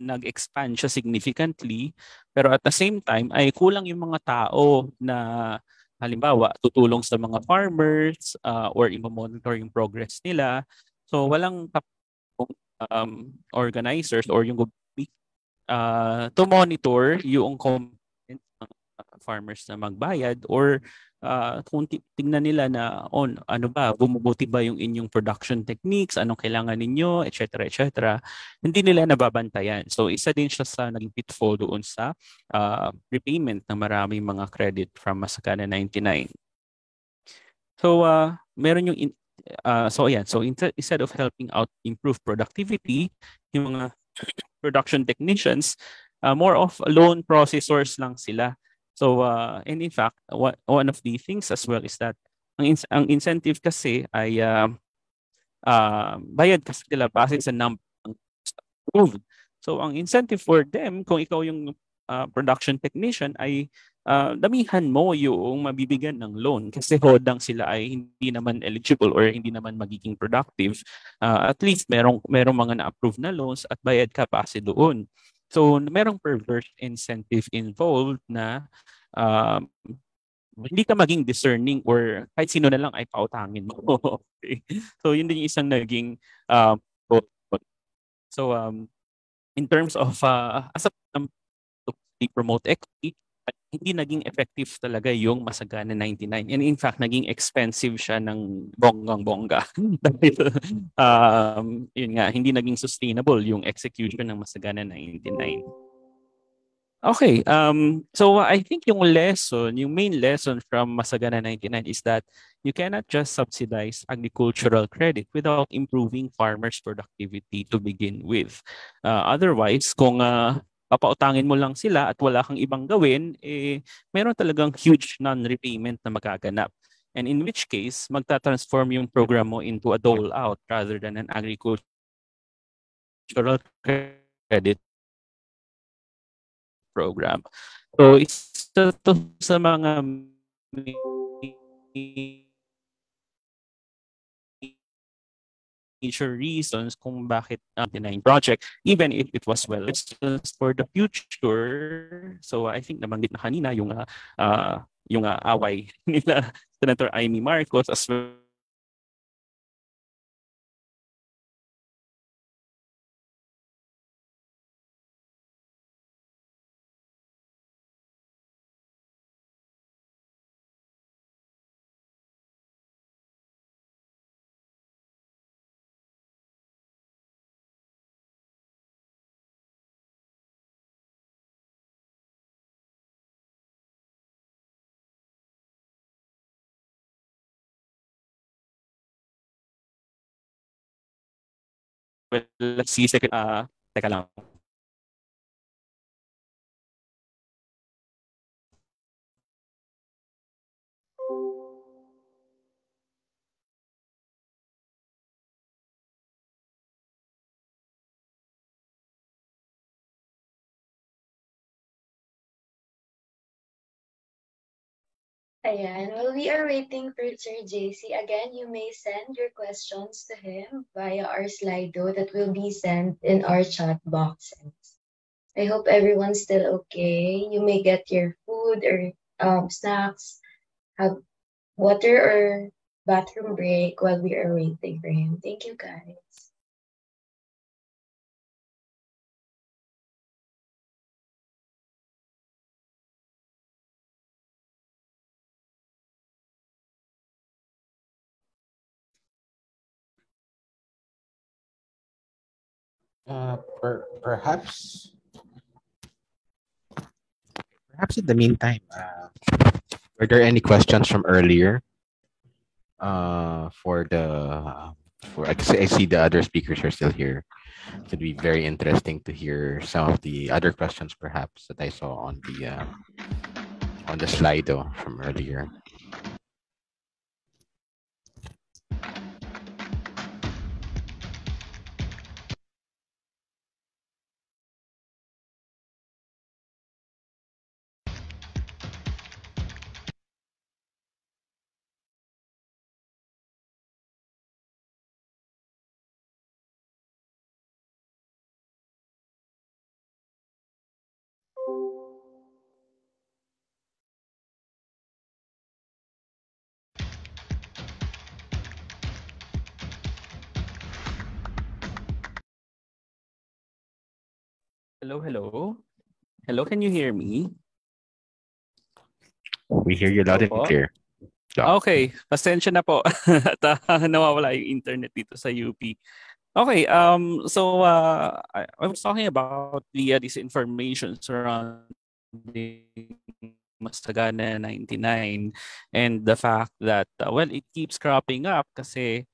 nag-expand siya significantly, pero at the same time ay kulang yung mga tao na halimbawa tutulong sa mga farmers or i-monitor yung progress nila. So walang organizers or yung to monitor yung commitment ng farmers na magbayad or kung tingnan nila na ano ba, bumubuti ba yung inyong production techniques, anong kailangan ninyo, etc. Hindi nila nababantayan. So isa din siya sa naging pitfall doon sa repayment ng maraming mga credit from Masagana 99. So meron yung so instead of helping out improve productivity, yung mga production technicians, more of loan processors lang sila. So and in fact, one of the things as well is that ang incentive kasi ay bayad kasi sila base sa number approved. So ang incentive for them, kung ikaw yung production technician, ay damihan mo yung mabibigyan ng loan kasi hodang sila ay hindi naman eligible or hindi naman magiging productive. At least merong mga na-approve na loans at bayad ka base doon. So merong perverse incentive involved na hindi ka maging discerning or kahit sino na lang ay pautangin mo. Okay. So yun din yung isang naging so in terms of as a to promote equity, hindi naging effective talaga yung Masagana 99. And in fact, naging expensive siya ng bonggang-bongga. Dahil, yun nga, hindi naging sustainable yung execution ng Masagana 99. Okay, so I think yung main lesson from Masagana 99 is that you cannot just subsidize agricultural credit without improving farmers' productivity to begin with. Otherwise, kung papautangin mo lang sila at wala kang ibang gawin, meron talagang huge non-repayment na magaganap. And in which case, magta-transform yung program mo into a dole-out rather than an agricultural credit program. So, isa to sa mga major reasons kung bakit denying project, even if it was well just for the future. So I think nabanggit na kanina yung away nila Senator Amy Marcos as well let's see second teka lang. Ayan, while we are waiting for Sir JC, again, you may send your questions to him via our Slido that will be sent in our chat boxes. I hope everyone's still okay. You may get your food or snacks, have water or bathroom break while we are waiting for him. Thank you, guys. Perhaps in the meantime, were there any questions from earlier? I see the other speakers are still here. It would be very interesting to hear some of the other questions, perhaps, that I saw on the Slido from earlier. Hello, hello. Hello, can you hear me? We hear you loud and Opo. clear. Doc. Okay, pasensya na po. At nawawala yung internet dito sa UP. Okay, so I was talking about the disinformation surrounding Masagana 99 and the fact that, well, it keeps cropping up kasi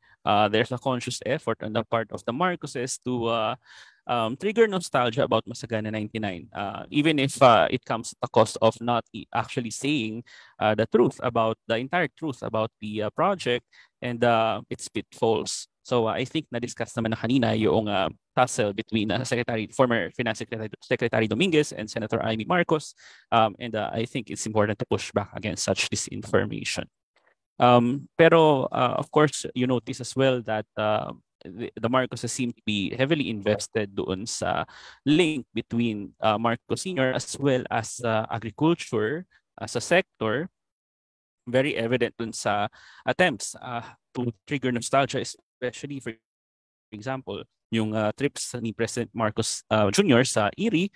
there's a conscious effort on the part of the Marcoses to trigger nostalgia about Masagana 99, even if it comes at the cost of not actually saying the truth about the entire truth about the project and its pitfalls. So I think na-discuss naman na kanina yung tussle between former Finance Secretary Dominguez and Senator Amy Marcos, and I think it's important to push back against such disinformation. Pero of course, you notice as well that the Marcoses seem to be heavily invested doon sa link between Marcos Sr. as well as agriculture as a sector. Very evident dun sa attempts to trigger nostalgia, especially, for example, yung trips ni President Marcos Jr. sa Erie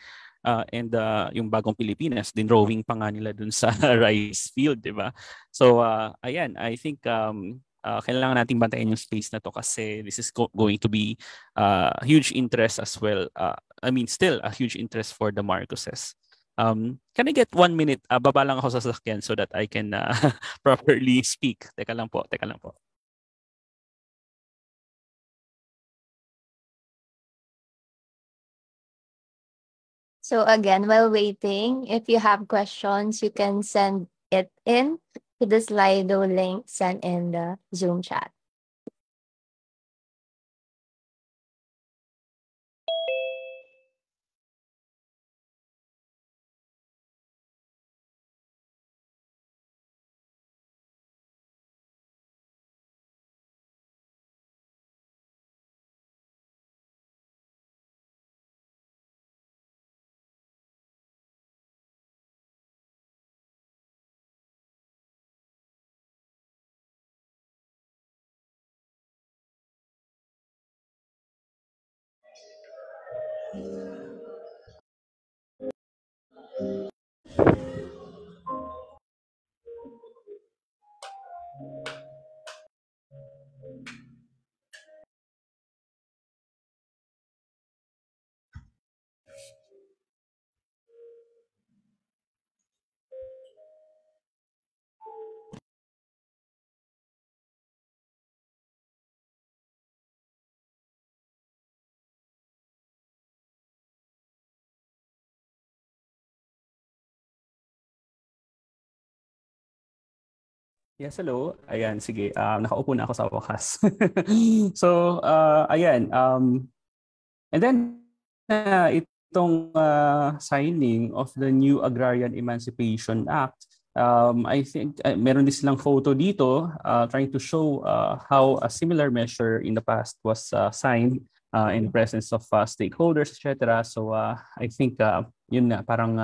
and yung Bagong Pilipinas, din drawing pa nga nila dun sa rice field, di ba? So, ayan, I think kailangan natin bantayan yung space na to kasi this is going to be huge interest as well. Still a huge interest for the Marcoses. Can I get 1 minute? Baba lang ako sa sasakyan so that I can properly speak. Teka lang po. So again, while waiting, if you have questions, you can send it in to the Slido link sent in the Zoom chat. Yes, hello. Ayan, sige. Nakaupo na ako sa wakas. So, ayan. And then, itong signing of the new Agrarian Emancipation Act, I think meron din silang photo dito trying to show how a similar measure in the past was signed in the presence of stakeholders, etc. So, I think yun na, parang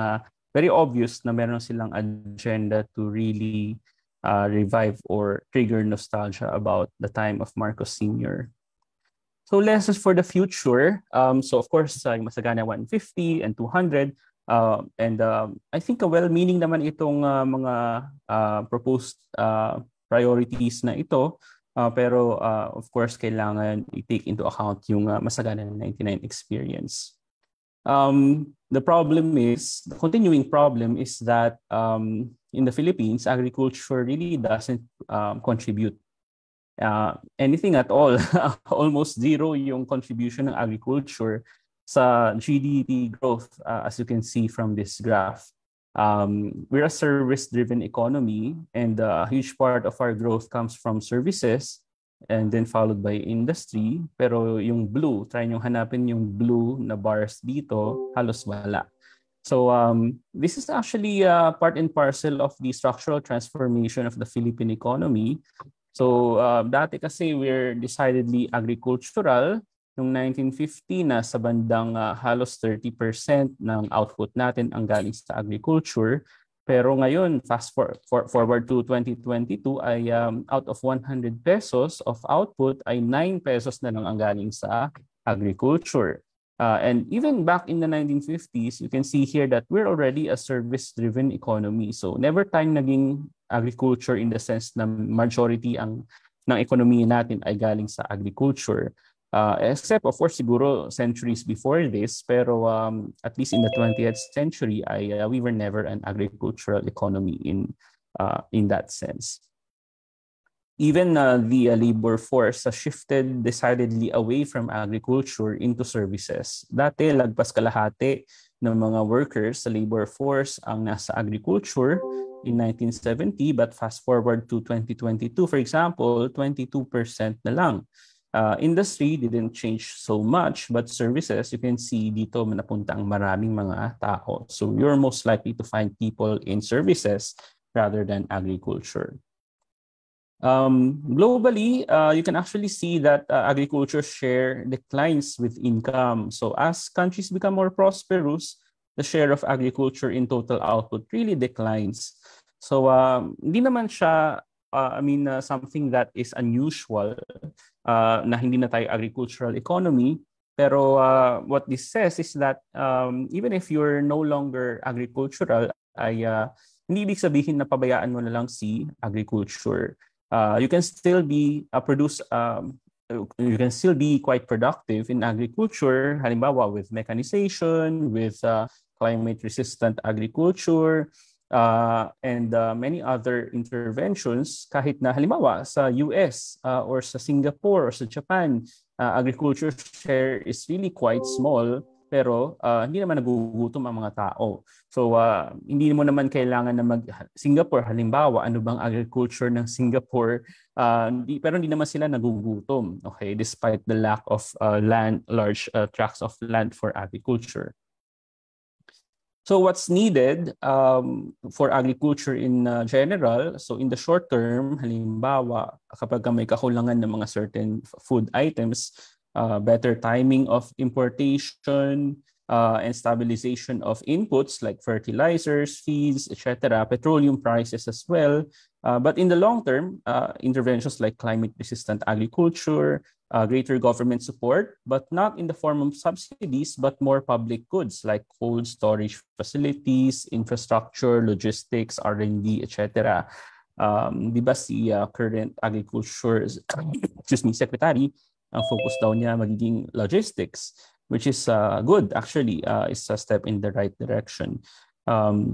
very obvious na meron silang agenda to really revive or trigger nostalgia about the time of Marcos Sr. So lessons for the future. So of course, yung Masagana 150 and 200. And I think well-meaning naman itong mga proposed priorities na ito. Pero of course, kailangan i-take into account yung Masagana 99 experience. The continuing problem is that in the Philippines, agriculture really doesn't contribute anything at all. Almost zero yung contribution ng agriculture sa GDP growth, as you can see from this graph. We're a service-driven economy, and a huge part of our growth comes from services and then followed by industry. Pero yung blue, try nyo hanapin yung blue na bars dito, halos wala. So this is actually part and parcel of the structural transformation of the Philippine economy. So dati kasi we're decidedly agricultural. Noong 1950 na sa bandang halos 30% ng output natin ang galing sa agriculture. Pero ngayon, fast forward to 2022 ay out of 100 pesos of output ay 9 pesos na lang ang galing sa agriculture. And even back in the 1950s, you can see here that we're already a service-driven economy. So never time naging agriculture in the sense na majority ng economy natin ay galing sa agriculture. Except of course siguro centuries before this, pero at least in the 20th century, we were never an agricultural economy in that sense. Even the labor force shifted decidedly away from agriculture into services. Dati, lagpas kalahati ng mga workers sa labor force ang nasa agriculture in 1970, but fast forward to 2022, for example, 22% na lang. Industry didn't change so much, but services, you can see dito napunta ang maraming mga tao. So you're most likely to find people in services rather than agriculture. Globally, you can actually see that agriculture share declines with income. So as countries become more prosperous, the share of agriculture in total output really declines. So hindi naman siya, something that is unusual na hindi na tayo agricultural economy. Pero what this says is that even if you're no longer agricultural, ay hindi ibig sabihin na pabayaan mo na lang si agriculture. You can still be you can still be quite productive in agriculture, halimbawa with mechanization, with climate-resistant agriculture, and many other interventions. Kahit na halimbawa sa US or sa Singapore or sa Japan, agriculture share is really quite small, pero hindi naman nagugutom ang mga tao. So hindi mo naman kailangan na Singapore, halimbawa, ano bang agriculture ng Singapore, pero hindi naman sila nagugutom, okay, despite the lack of large tracts of land for agriculture. So what's needed for agriculture in general, so in the short term, halimbawa, kapag may kakulangan ng mga certain food items, better timing of importation and stabilization of inputs like fertilizers, feeds, etc., petroleum prices as well. But in the long term, interventions like climate-resistant agriculture, greater government support, but not in the form of subsidies, but more public goods like cold storage facilities, infrastructure, logistics, R&D, etc. Di ba si current agriculture secretary, ang focus daw niya magiging logistics, which is good actually, is a step in the right direction.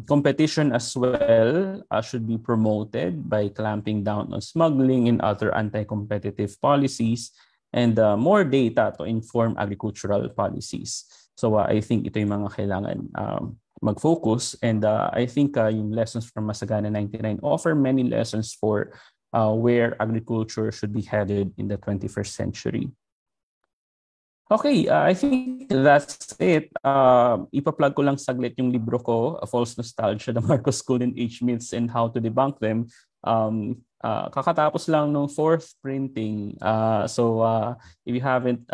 Competition as well should be promoted by clamping down on smuggling and other anti-competitive policies, and more data to inform agricultural policies. So I think ito yung mga kailangan mag-focus, and I think yung lessons from Masagana 99 offer many lessons for where agriculture should be headed in the 21st century. Okay, I think that's it. Ipa-plug ko lang saglit yung libro ko, A False Nostalgia, The Marcos Golden Age Myths and How to Debunk Them. Kakatapos lang ng 4th printing. So if you haven't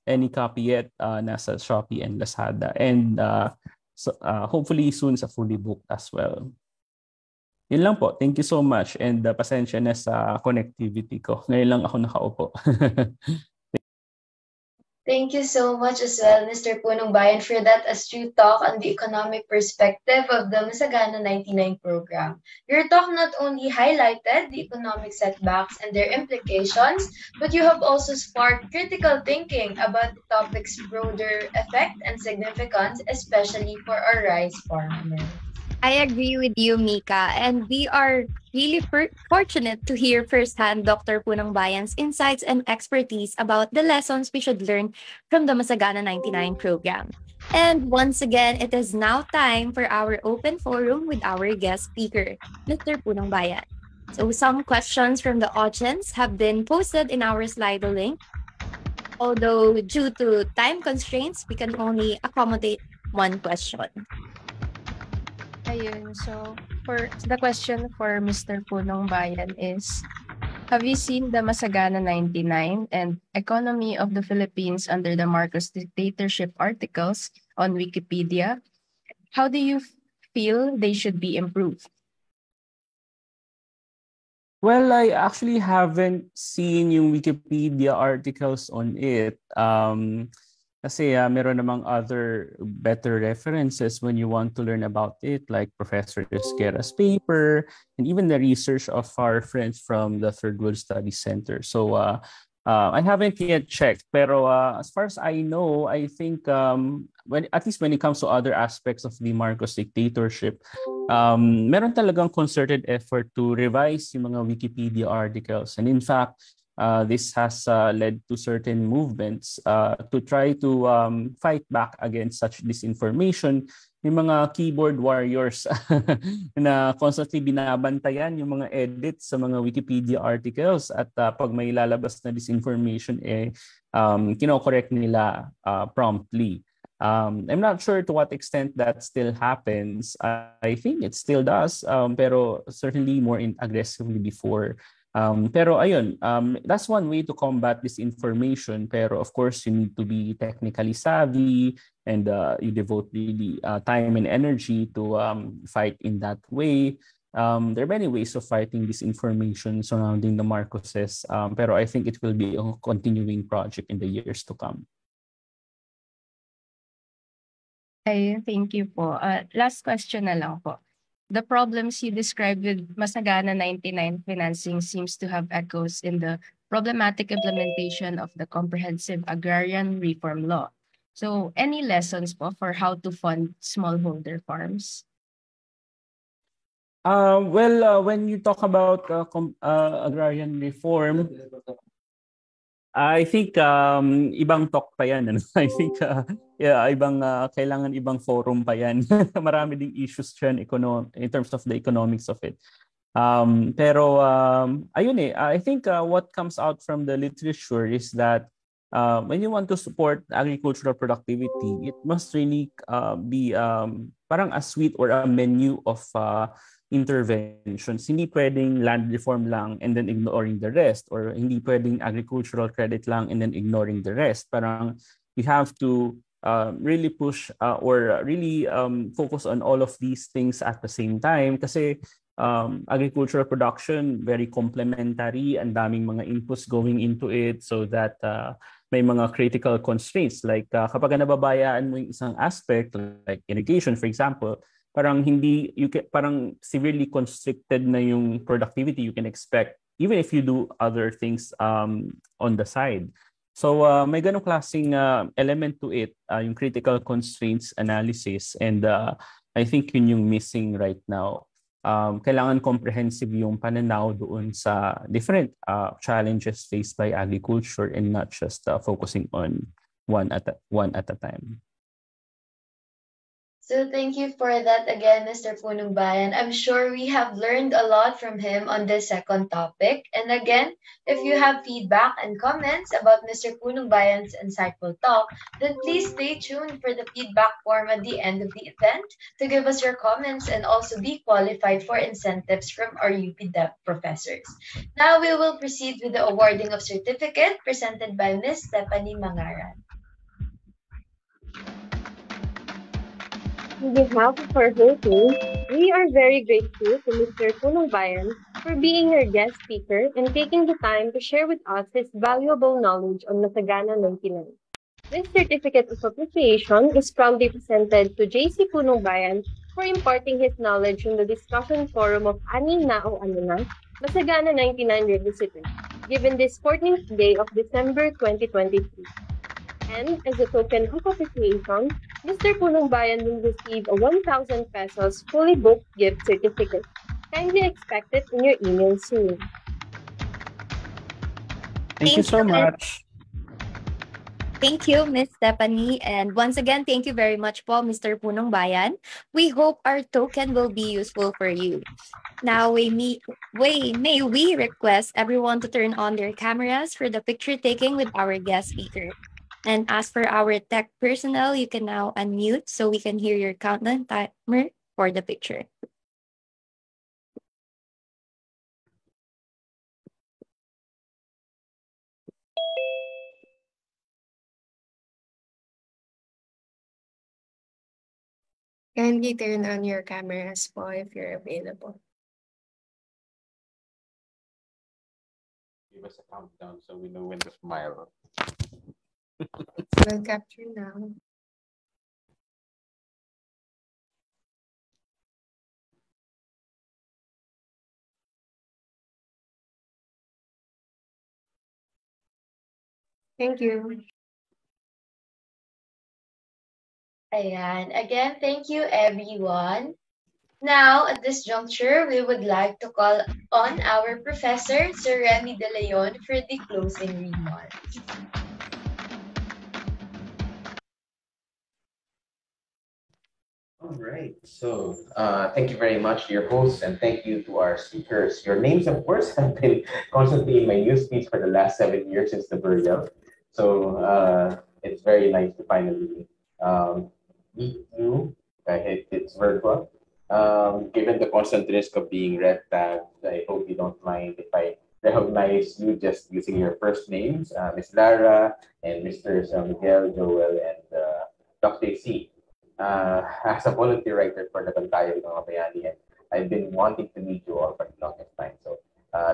any copy yet, nasa Shopee and Lazada. And hopefully soon sa fully booked as well. Yun lang po. Thank you so much. And pasensya na sa connectivity ko. Ngayon lang ako nakaupo. Thank you so much as well, Mr. Punong Bayan, for that astute talk on the economic perspective of the Masagana 99 program. Your talk not only highlighted the economic setbacks and their implications, but you have also sparked critical thinking about the topic's broader effect and significance, especially for our rice farmers. I agree with you, Mika, and we are really fortunate to hear firsthand Dr. Punong Bayan's insights and expertise about the lessons we should learn from the Masagana 99 program. And once again, it is now time for our open forum with our guest speaker, Mr. Punong Bayan. So some questions from the audience have been posted in our Slido link. Although due to time constraints, we can only accommodate one question. Ayun, so for the question for Mr. Punong Bayan is, have you seen the Masagana 99 and Economy of the Philippines under the Marcos dictatorship articles on Wikipedia? How do you feel they should be improved? Well, I actually haven't seen yung Wikipedia articles on it. Kasi meron namang other better references when you want to learn about it, like Professor Esquera's paper, and even the research of our friends from the Third World Studies Center. So I haven't yet checked, pero as far as I know, I think when at least when it comes to other aspects of the Marcos dictatorship, meron talagang concerted effort to revise yung mga Wikipedia articles. And in fact, this has led to certain movements to try to fight back against such disinformation. Yung mga keyboard warriors na constantly binabantayan yung mga edits sa mga Wikipedia articles at pag may lalabas na disinformation, kino-correct nila promptly. I'm not sure to what extent that still happens. I think it still does, pero certainly more aggressively before. Pero ayun, that's one way to combat disinformation. Pero of course, you need to be technically savvy and you devote really time and energy to fight in that way. There are many ways of fighting disinformation surrounding the Marcoses. Pero I think it will be a continuing project in the years to come. Ay, thank you po. Last question na lang po. The problems you described with Masagana 99 financing seems to have echoes in the problematic implementation of the Comprehensive Agrarian Reform Law. So, any lessons po for how to fund smallholder farms? When you talk about agrarian reform, I think ibang talk pa yan. Ano? I think kailangan ibang forum pa yan. Marami ding issues dyan in terms of the economics of it. Pero ayun I think what comes out from the literature is that when you want to support agricultural productivity, it must really be parang a suite or a menu of interventions. Hindi pwedeng land reform lang and then ignoring the rest, or hindi pwedeng agricultural credit lang and then ignoring the rest. Parang you have to really push or really focus on all of these things at the same time, kasi agricultural production very complementary, and daming mga inputs going into it, so that may mga critical constraints like kapag nababayaan mo yung isang aspect like irrigation for example, parang parang severely constricted na yung productivity you can expect even if you do other things on the side. So may ganong klaseng element to it, yung critical constraints analysis, and I think yun yung missing right now. Kailangan comprehensive yung pananaw doon sa different challenges faced by agriculture and not just focusing on one at a time. So thank you for that again, Mr. Punong Bayan. I'm sure we have learned a lot from him on this second topic. And again, if you have feedback and comments about Mr. Punong Bayan's insightful talk, then please stay tuned for the feedback form at the end of the event to give us your comments and also be qualified for incentives from our UPDEP professors. Now we will proceed with the awarding of certificate presented by Ms. Stephanie Mangaran. On behalf of our whole team, we are very grateful to Mr. Punong Bayan for being our guest speaker and taking the time to share with us his valuable knowledge on Masagana 99. This certificate of appreciation is proudly presented to JC Punong Bayan for imparting his knowledge in the discussion forum of Ani Nao Anuna, Masagana 99 Revisited, given this 14th day of December 2023. And as a token of appreciation, Mr. Punong Bayan will receive a 1,000 pesos fully booked gift certificate. Kindly expect it in your email soon. Thank you so much. Thank you, Ms. Stephanie. And once again, thank you very much po, Mr. Punong Bayan. We hope our token will be useful for you. Now, may we request everyone to turn on their cameras for the picture taking with our guest speaker. And as for our tech personnel, you can now unmute so we can hear your countdown timer for the picture. Kindly turn on your cameras po if you're available. Give us a countdown so we know when to smile. We'll capture now. Thank you. Ayan. Again, thank you everyone. Now, at this juncture, we would like to call on our professor, Sir Remy De Leon, for the closing remarks. All right. So thank you very much to your hosts and thank you to our speakers. Your names, of course, have been constantly in my news feeds for the last 7 years since the burial. So it's very nice to finally meet you. It's virtual. Given the constant risk of being red tagged, I hope you don't mind if I recognize you just using your first names, Miss Lara and Mr. Miguel, Joel, and Dr. C. As a volunteer writer for the Bantayan ng mga Bayanihan, I've been wanting to meet you all for the longest time. So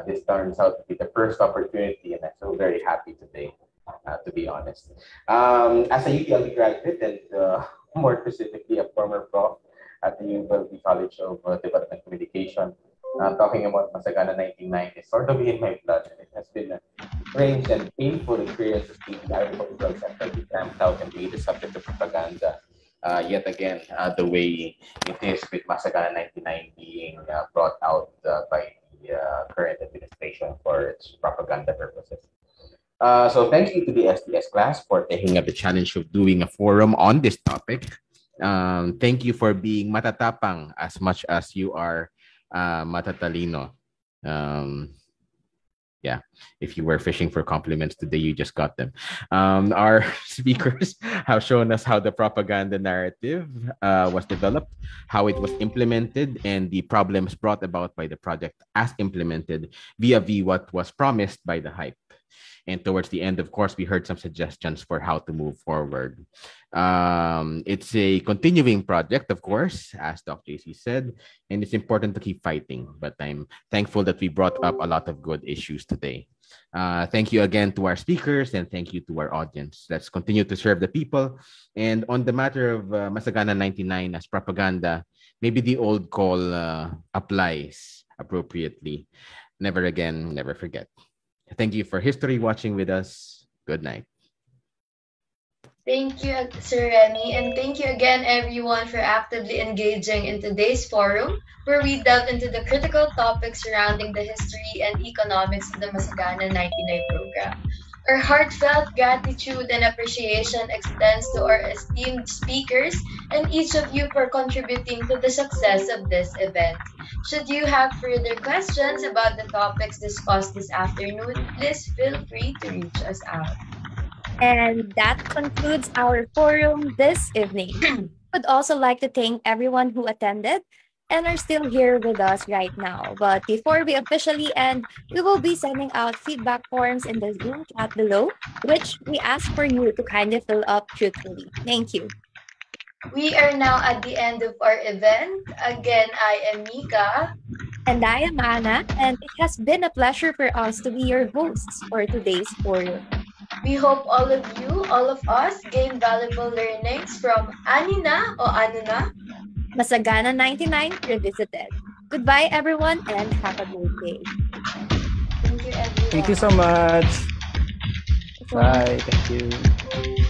this turns out to be the first opportunity, and I'm so very happy today, to be honest. As a UTLB graduate, and more specifically a former prof at the UTLB College of Development Communication, talking about Masagana 99 is sort of in my blood. It has been a strange and painful experience to see the agricultural sector be cramped out and made the subject of propaganda. Yet again, the way it is with Masagana 99 being brought out by the current administration for its propaganda purposes. So thank you to the STS class for taking up the challenge of doing a forum on this topic. Thank you for being matatapang as much as you are matatalino. Yeah, if you were fishing for compliments today, you just got them. Our speakers have shown us how the propaganda narrative was developed, how it was implemented, and the problems brought about by the project as implemented vis-a-vis what was promised by the hype. And towards the end, of course, we heard some suggestions for how to move forward. It's a continuing project, of course, as Dr. JC said, and it's important to keep fighting. But I'm thankful that we brought up a lot of good issues today. Thank you again to our speakers and thank you to our audience. Let's continue to serve the people. And on the matter of Masagana 99 as propaganda, maybe the old call applies appropriately. Never again, never forget. Thank you for history watching with us. Good night. Thank you, Sir Remy, and thank you again, everyone, for actively engaging in today's forum, where we delve into the critical topics surrounding the history and economics of the Masagana 99 program. Our heartfelt gratitude and appreciation extends to our esteemed speakers and each of you for contributing to the success of this event. Should you have further questions about the topics discussed this afternoon, please feel free to reach us out. And that concludes our forum this evening. Would also like to thank everyone who attended and are still here with us right now. But before we officially end, we will be sending out feedback forms in the Zoom chat below, which we ask for you to kindly fill up truthfully. Thank you. We are now at the end of our event. Again, I am Mika. And I am Anna, and it has been a pleasure for us to be your hosts for today's forum. We hope all of you, all of us, gain valuable learnings from Anina o Anuna, Masagana 99 Revisited. Goodbye, everyone, and have a great day. Thank you, everyone. Thank you so much. Bye. Thank you.